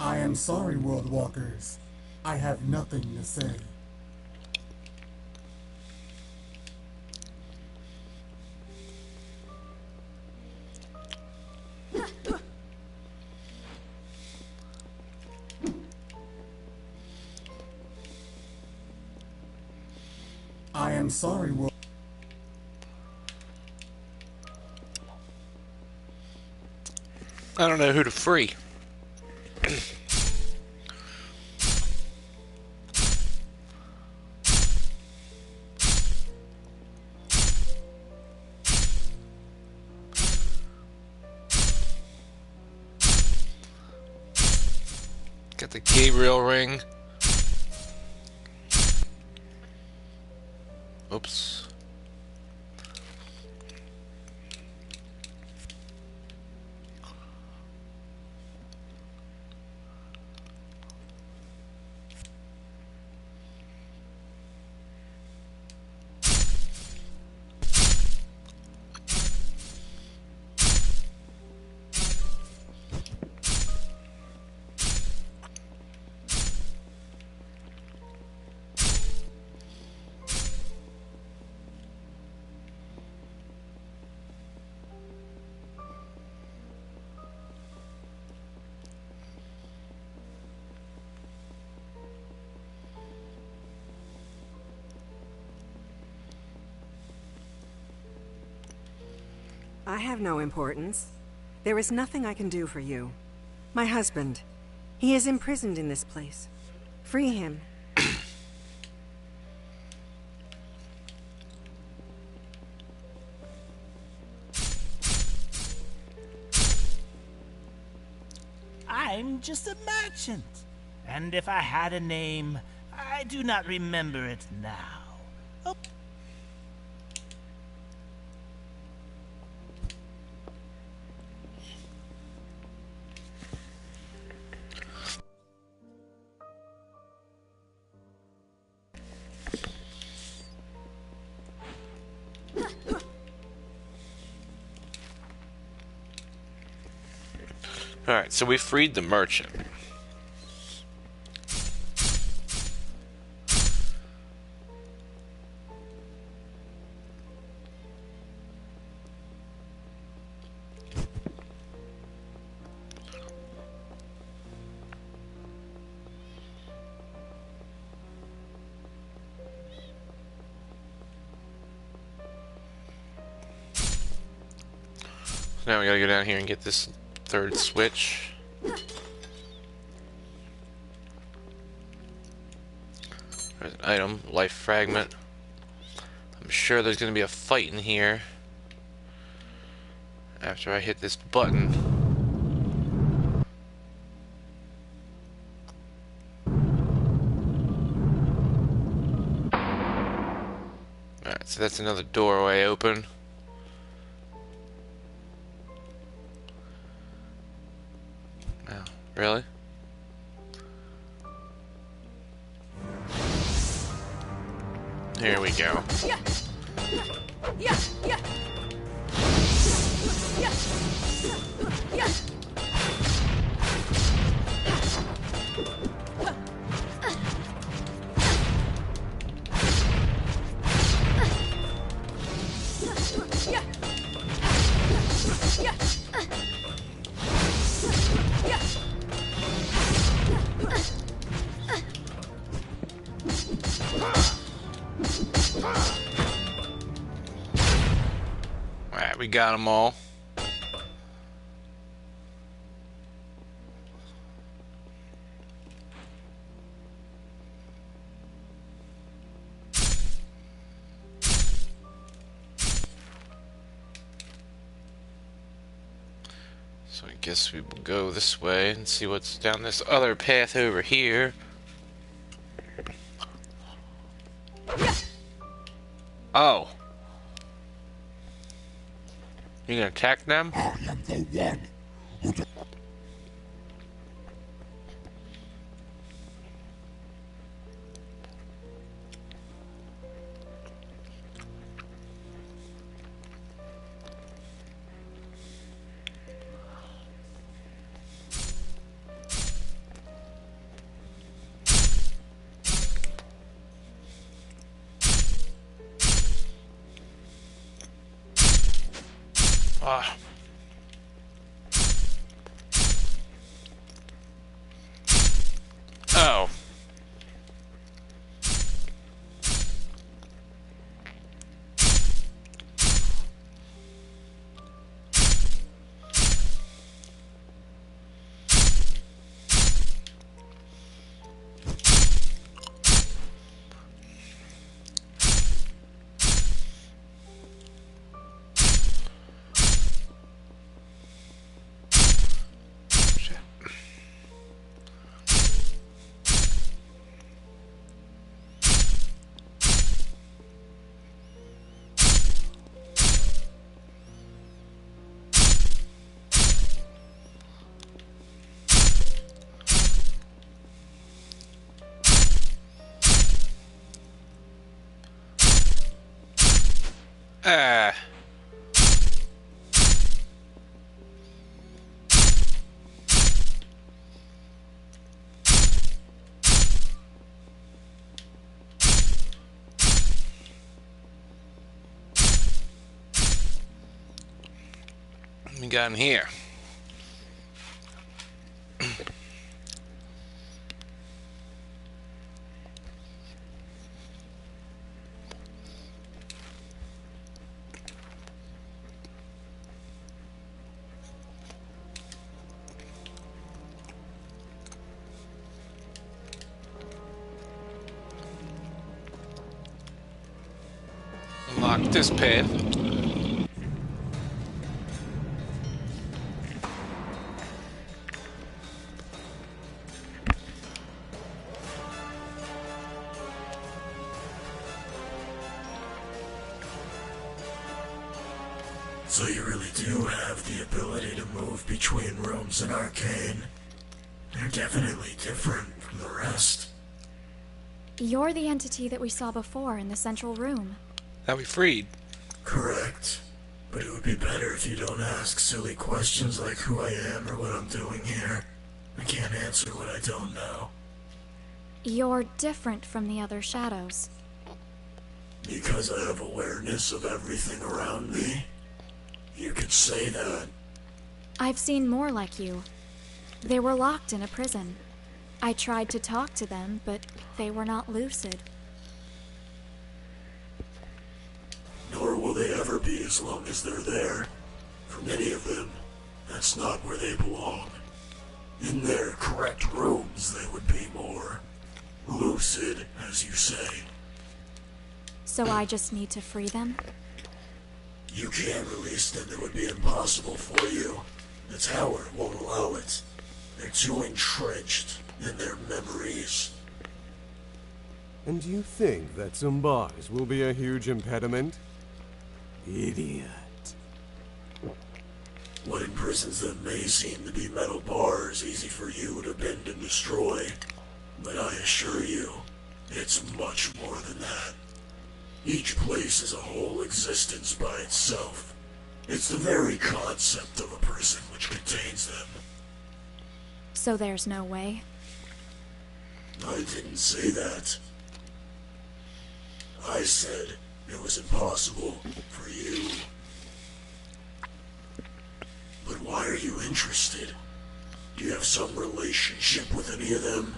[SPEAKER 13] I am sorry, World Walkers. I have nothing to say. I am sorry, World.
[SPEAKER 1] I don't know who to free. Got the Gabriel ring. Oops.
[SPEAKER 14] I have no importance. There is nothing I can do for you. My husband, he is imprisoned in this place. Free him.
[SPEAKER 9] I'm just a merchant. And if I had a name, I do not remember it now. Oh.
[SPEAKER 1] Alright, so we freed the merchant. Now we gotta go down here and get this third switch. There's an item, life fragment. I'm sure there's gonna be a fight in here after I hit this button. Alright, so that's another doorway open. Really? Here we go. Alright, we got them all. So I guess we will go this way and see what's down this other path over here. Oh. You gonna attack them?
[SPEAKER 11] I am the one who
[SPEAKER 1] Ah. Oh. Ah. What we got in here? Unlock this path.
[SPEAKER 15] So you really do have the ability to move between rooms in Arcane. They're definitely different from the rest.
[SPEAKER 3] You're the entity that we saw before in the central room.
[SPEAKER 1] That we freed.
[SPEAKER 15] Correct. But it would be better if you don't ask silly questions like who I am or what I'm doing here. I can't answer what I don't know.
[SPEAKER 3] You're different from the other shadows.
[SPEAKER 15] Because I have awareness of everything around me? You could say that.
[SPEAKER 3] I've seen more like you. They were locked in a prison. I tried to talk to them, but they were not lucid.
[SPEAKER 15] Nor will they ever be as long as they're there. For many of them, that's not where they belong. In their correct rooms, they would be more lucid, as you say.
[SPEAKER 3] So I just need to free them?
[SPEAKER 15] You can't release them. It would be impossible for you. The tower won't allow it. They're too entrenched in their memories.
[SPEAKER 4] And you think that some bars will be a huge impediment? Idiot.
[SPEAKER 15] What imprisons them may seem to be metal bars easy for you to bend and destroy. But I assure you, it's much more than that. Each place is a whole existence by itself. It's the very concept of a prison which contains them.
[SPEAKER 3] So there's no way?
[SPEAKER 15] I didn't say that. I said it was impossible for you. But why are you interested? Do you have some relationship with any of them?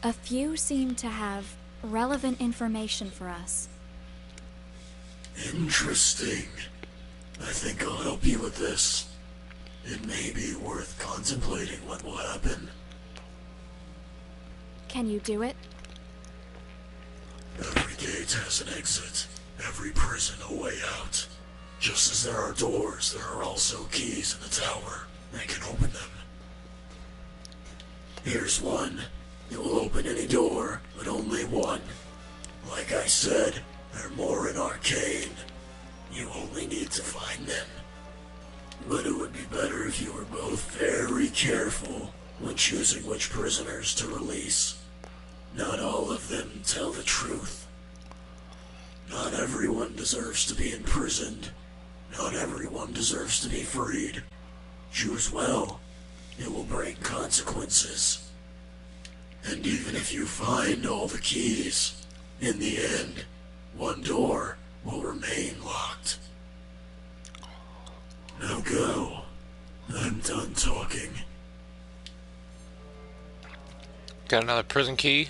[SPEAKER 3] A few seem to have relevant information for us.
[SPEAKER 15] Interesting. I think I'll help you with this. It may be worth contemplating what will happen.
[SPEAKER 3] Can you do it?
[SPEAKER 15] Every gate has an exit. Every prison a way out. Just as there are doors, there are also keys in the tower. I can open them. Here's one. It will open any door, but only one. Like I said, they're more in arcane. You only need to find them. But it would be better if you were both very careful when choosing which prisoners to release. Not all of them tell the truth. Not everyone deserves to be imprisoned. Not everyone deserves to be freed. Choose well. It will bring consequences. And even if you find all the keys, in the end, one door will remain locked. Now go. I'm done talking.
[SPEAKER 1] Got another prison key.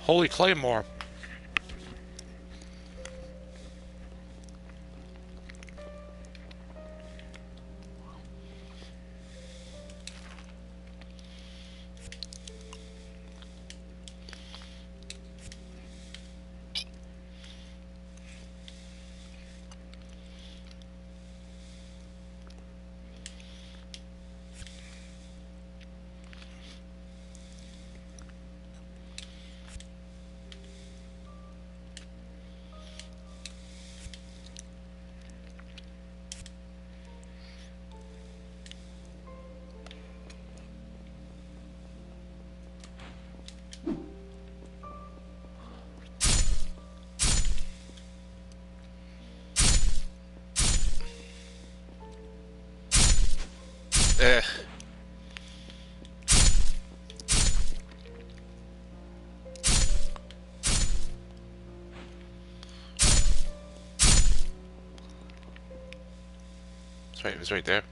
[SPEAKER 1] Holy Claymore. Eh. That's right, it was right there.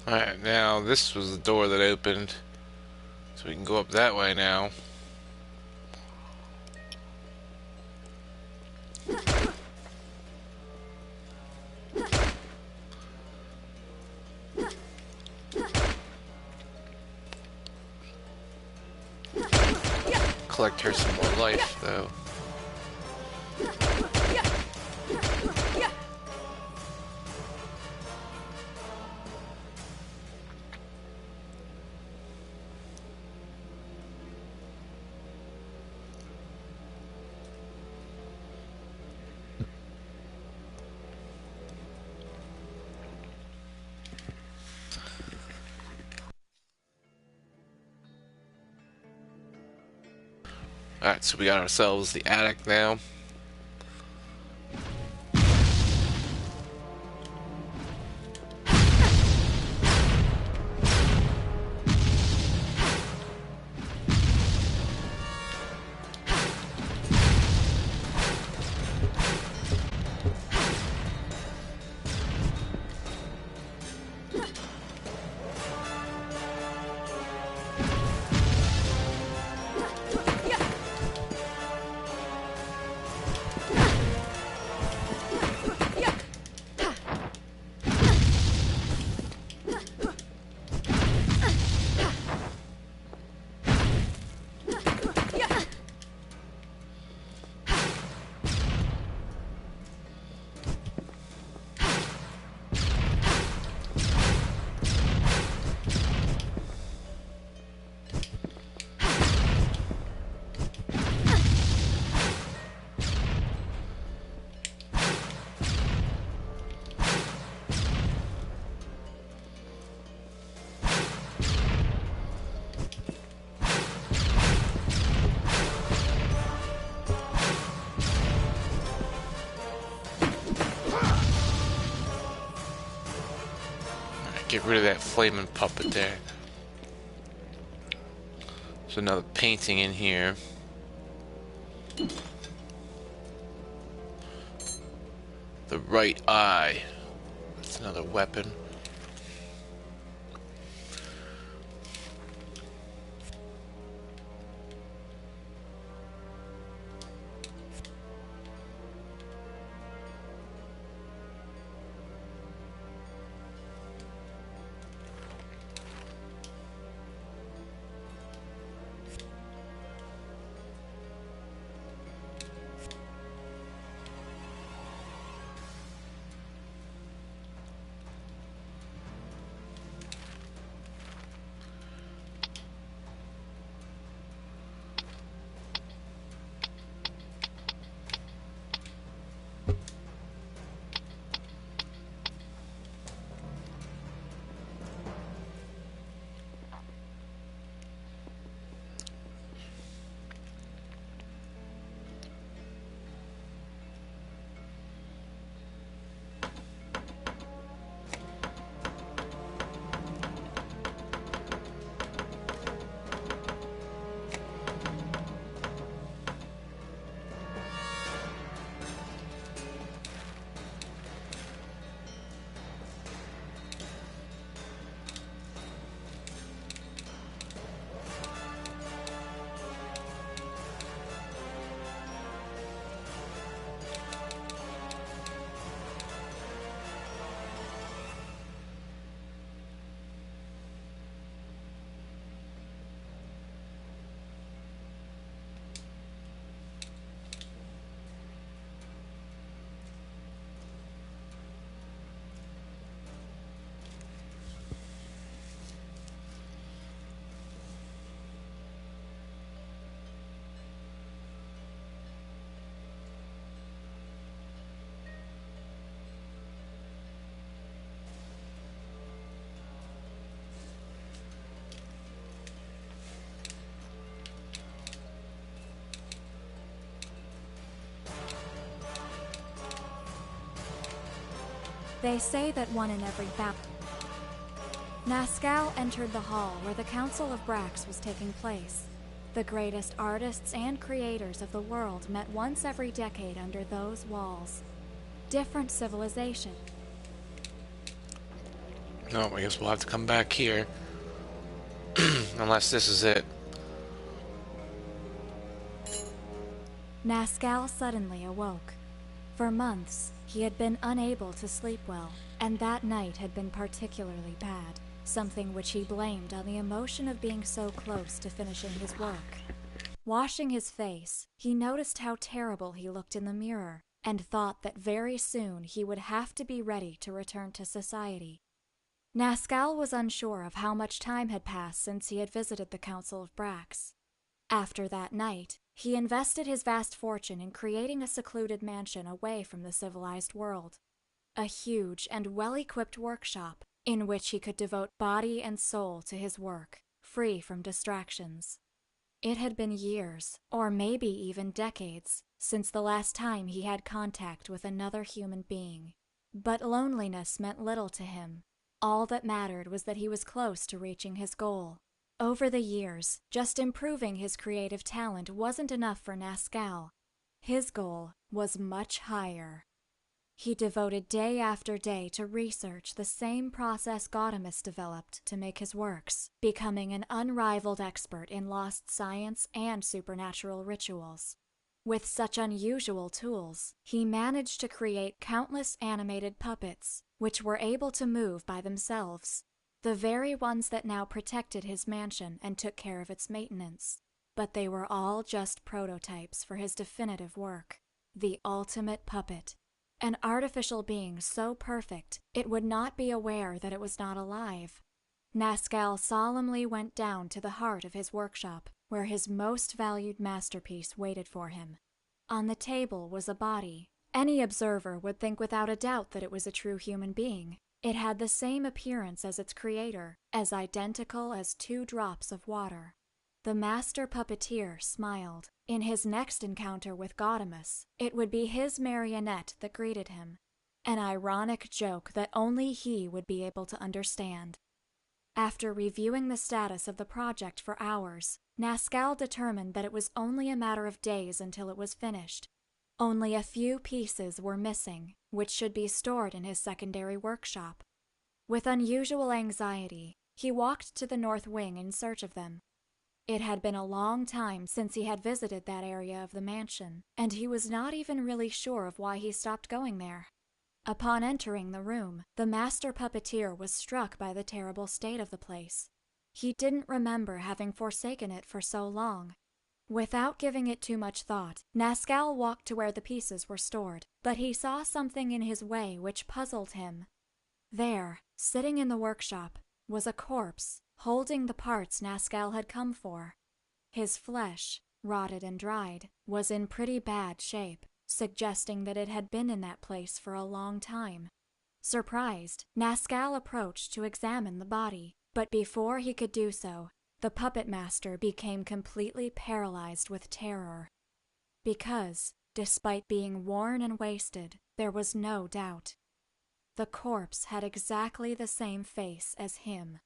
[SPEAKER 1] Alright, now this was the door that opened, so we can go up that way now. collect her some more life, though. Alright, so we got ourselves the attic now. Get rid of that flaming puppet there. There's another painting in here. The right eye. That's another weapon.
[SPEAKER 3] They say that one in every Nazcal entered the hall where the Council of Brax was taking place. The greatest artists and creators of the world met once every decade under those walls. Different civilization.
[SPEAKER 1] No, I guess we'll have to come back here. Unless this is it.
[SPEAKER 3] Nazcal suddenly awoke. For months, he had been unable to sleep well, and that night had been particularly bad, something which he blamed on the emotion of being so close to finishing his work. Washing his face, he noticed how terrible he looked in the mirror, and thought that very soon he would have to be ready to return to society. Nazcal was unsure of how much time had passed since he had visited the Council of Brax. After that night, he invested his vast fortune in creating a secluded mansion away from the civilized world. A huge and well-equipped workshop in which he could devote body and soul to his work, free from distractions. It had been years, or maybe even decades, since the last time he had contact with another human being. But loneliness meant little to him. All that mattered was that he was close to reaching his goal. Over the years, just improving his creative talent wasn't enough for Nazcal. His goal was much higher. He devoted day after day to research the same process Gaudemus developed to make his works, becoming an unrivaled expert in lost science and supernatural rituals. With such unusual tools, he managed to create countless animated puppets, which were able to move by themselves, the very ones that now protected his mansion and took care of its maintenance. But they were all just prototypes for his definitive work, the ultimate puppet. An artificial being so perfect, it would not be aware that it was not alive. Nazcal solemnly went down to the heart of his workshop, where his most valued masterpiece waited for him. On the table was a body. Any observer would think without a doubt that it was a true human being. It had the same appearance as its creator, as identical as 2 drops of water. The master puppeteer smiled. In his next encounter with Gaudemus, it would be his marionette that greeted him. An ironic joke that only he would be able to understand. After reviewing the status of the project for hours, Nazcal determined that it was only a matter of days until it was finished. Only a few pieces were missing, which should be stored in his secondary workshop. With unusual anxiety, he walked to the north wing in search of them. It had been a long time since he had visited that area of the mansion, and he was not even really sure of why he stopped going there. Upon entering the room, the master puppeteer was struck by the terrible state of the place. He didn't remember having forsaken it for so long. Without giving it too much thought, Nazcal walked to where the pieces were stored, but he saw something in his way which puzzled him. There, sitting in the workshop, was a corpse, holding the parts Nazcal had come for. His flesh, rotted and dried, was in pretty bad shape, suggesting that it had been in that place for a long time. Surprised, Nazcal approached to examine the body, but before he could do so, the puppet master became completely paralyzed with terror. Because, despite being worn and wasted, there was no doubt. The corpse had exactly the same face as him.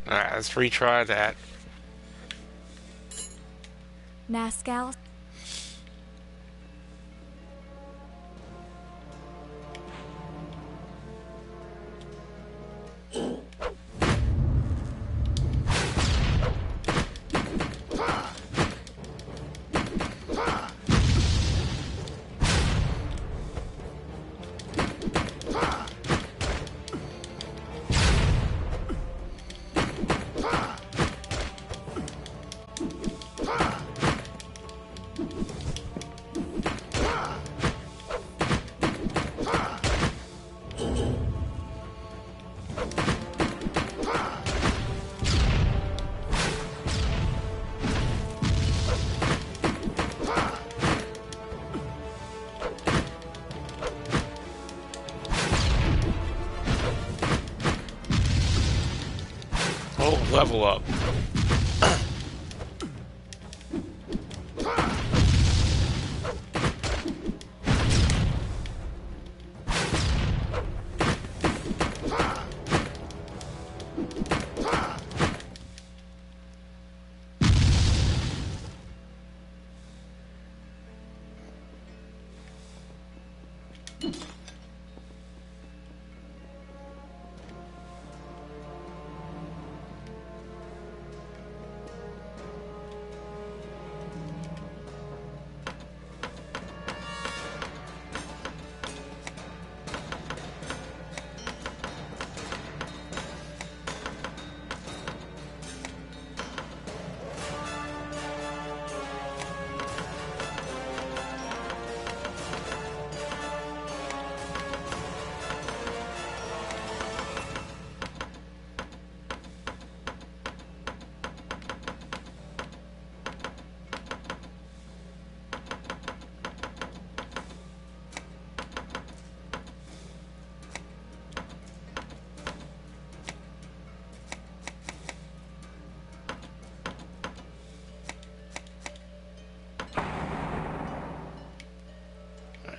[SPEAKER 1] Alright, let's retry that.
[SPEAKER 3] Nazcal
[SPEAKER 1] Oh, level up.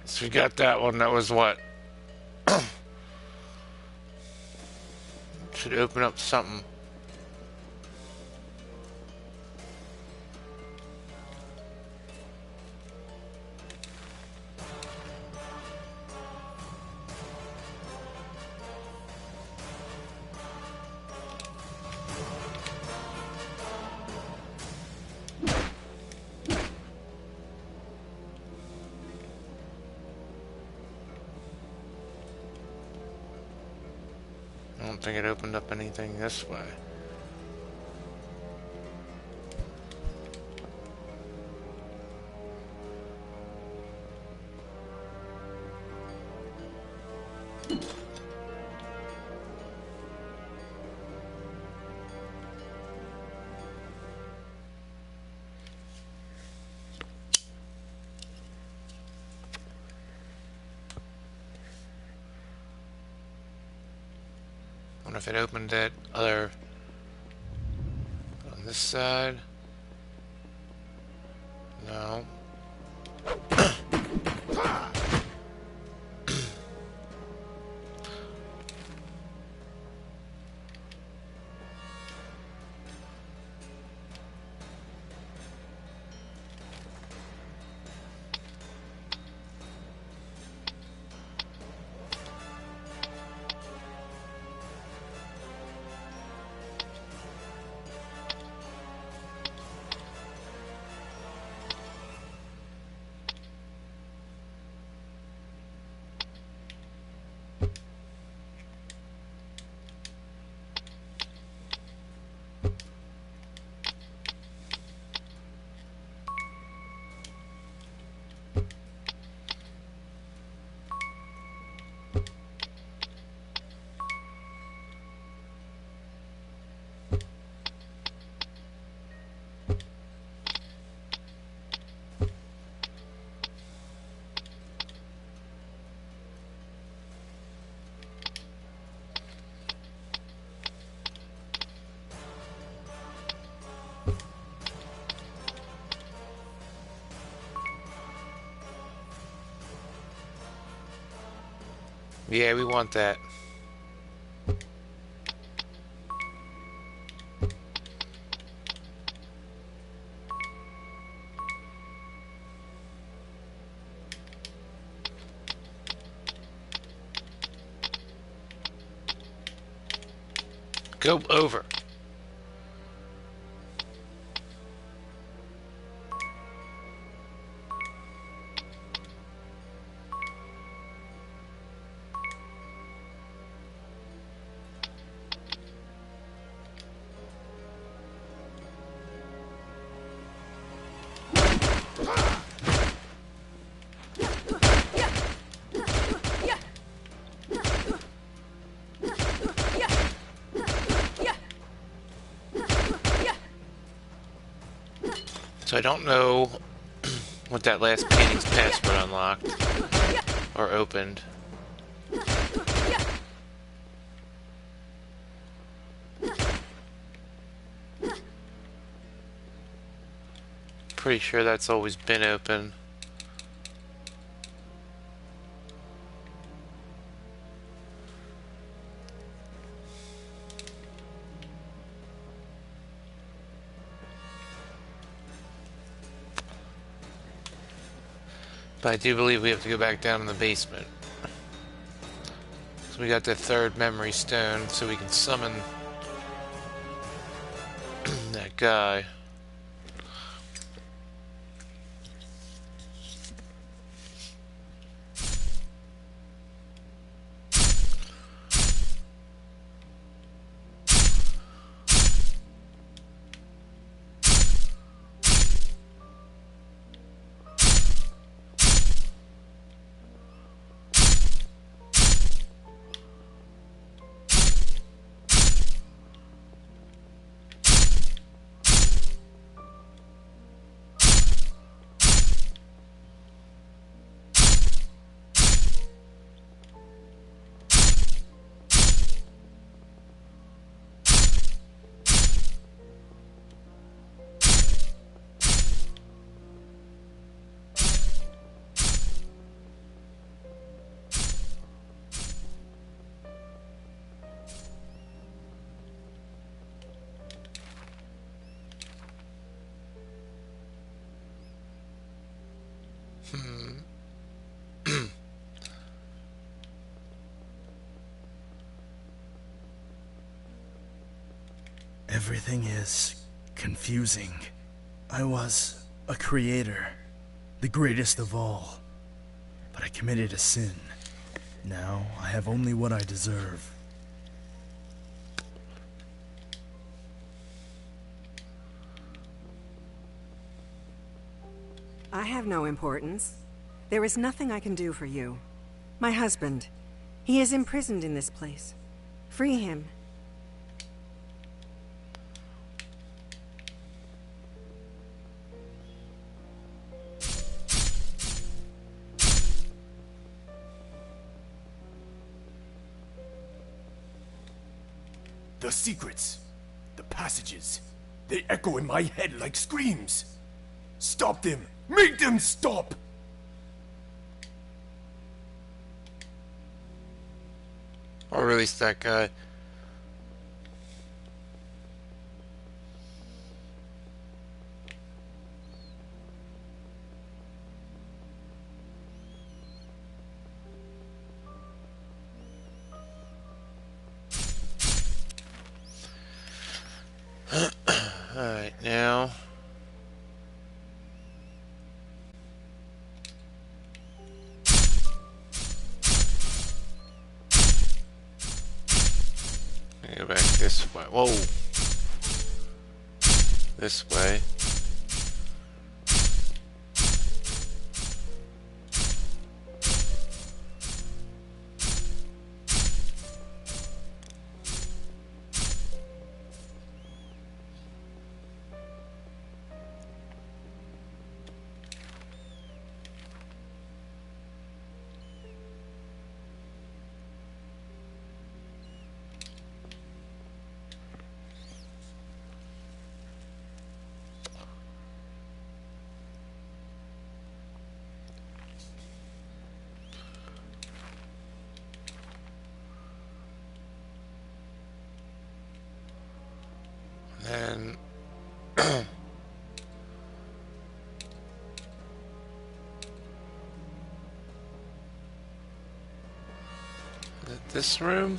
[SPEAKER 1] So we got that one. That was what? Should open up something. I don't think it opened up anything this way. Wonder if it opened that other on this side. No. Yeah, we want that. Go over. So I don't know what that last painting's password unlocked or opened. Pretty sure that's always been open. But I do believe we have to go back down in the basement. So we got the third memory stone, so we can summon that guy.
[SPEAKER 16] Everything is confusing. I was a creator, the greatest of all. But I committed a sin. Now I have only what I deserve.
[SPEAKER 14] I have no importance. There is nothing I can do for you. My husband, he is imprisoned in this place. Free him.
[SPEAKER 10] The secrets, the passages, they echo in my head like screams. Stop them! Make them stop!
[SPEAKER 1] I'll release that guy. Alright, now go back this way. Whoa. This way. And is it this room?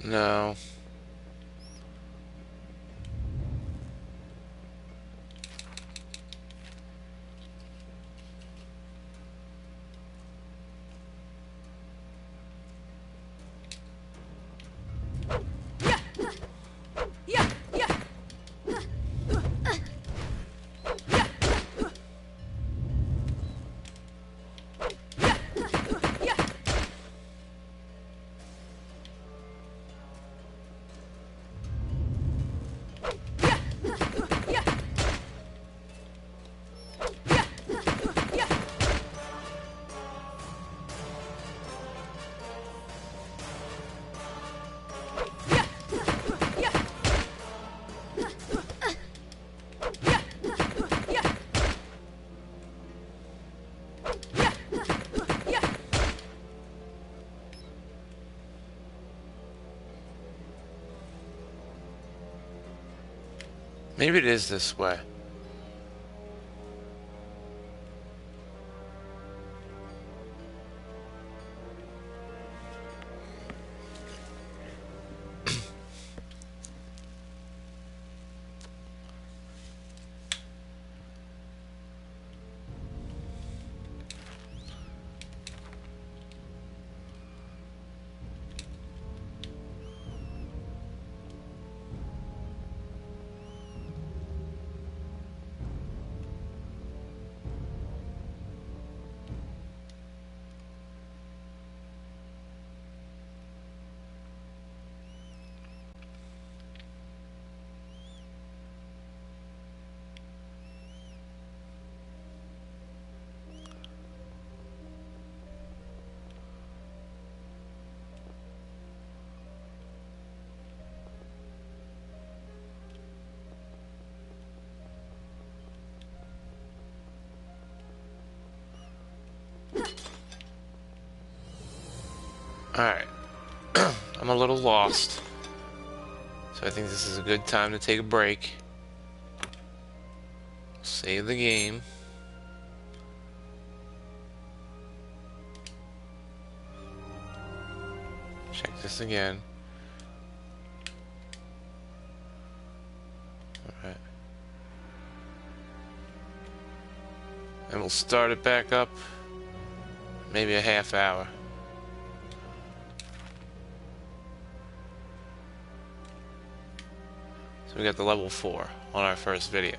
[SPEAKER 1] No. Maybe it is this way. Alright. I'm a little lost. So I think this is a good time to take a break. Save the game. Check this again. Alright. And we'll start it back up. Maybe a half hour. So we got the level 4 on our first video.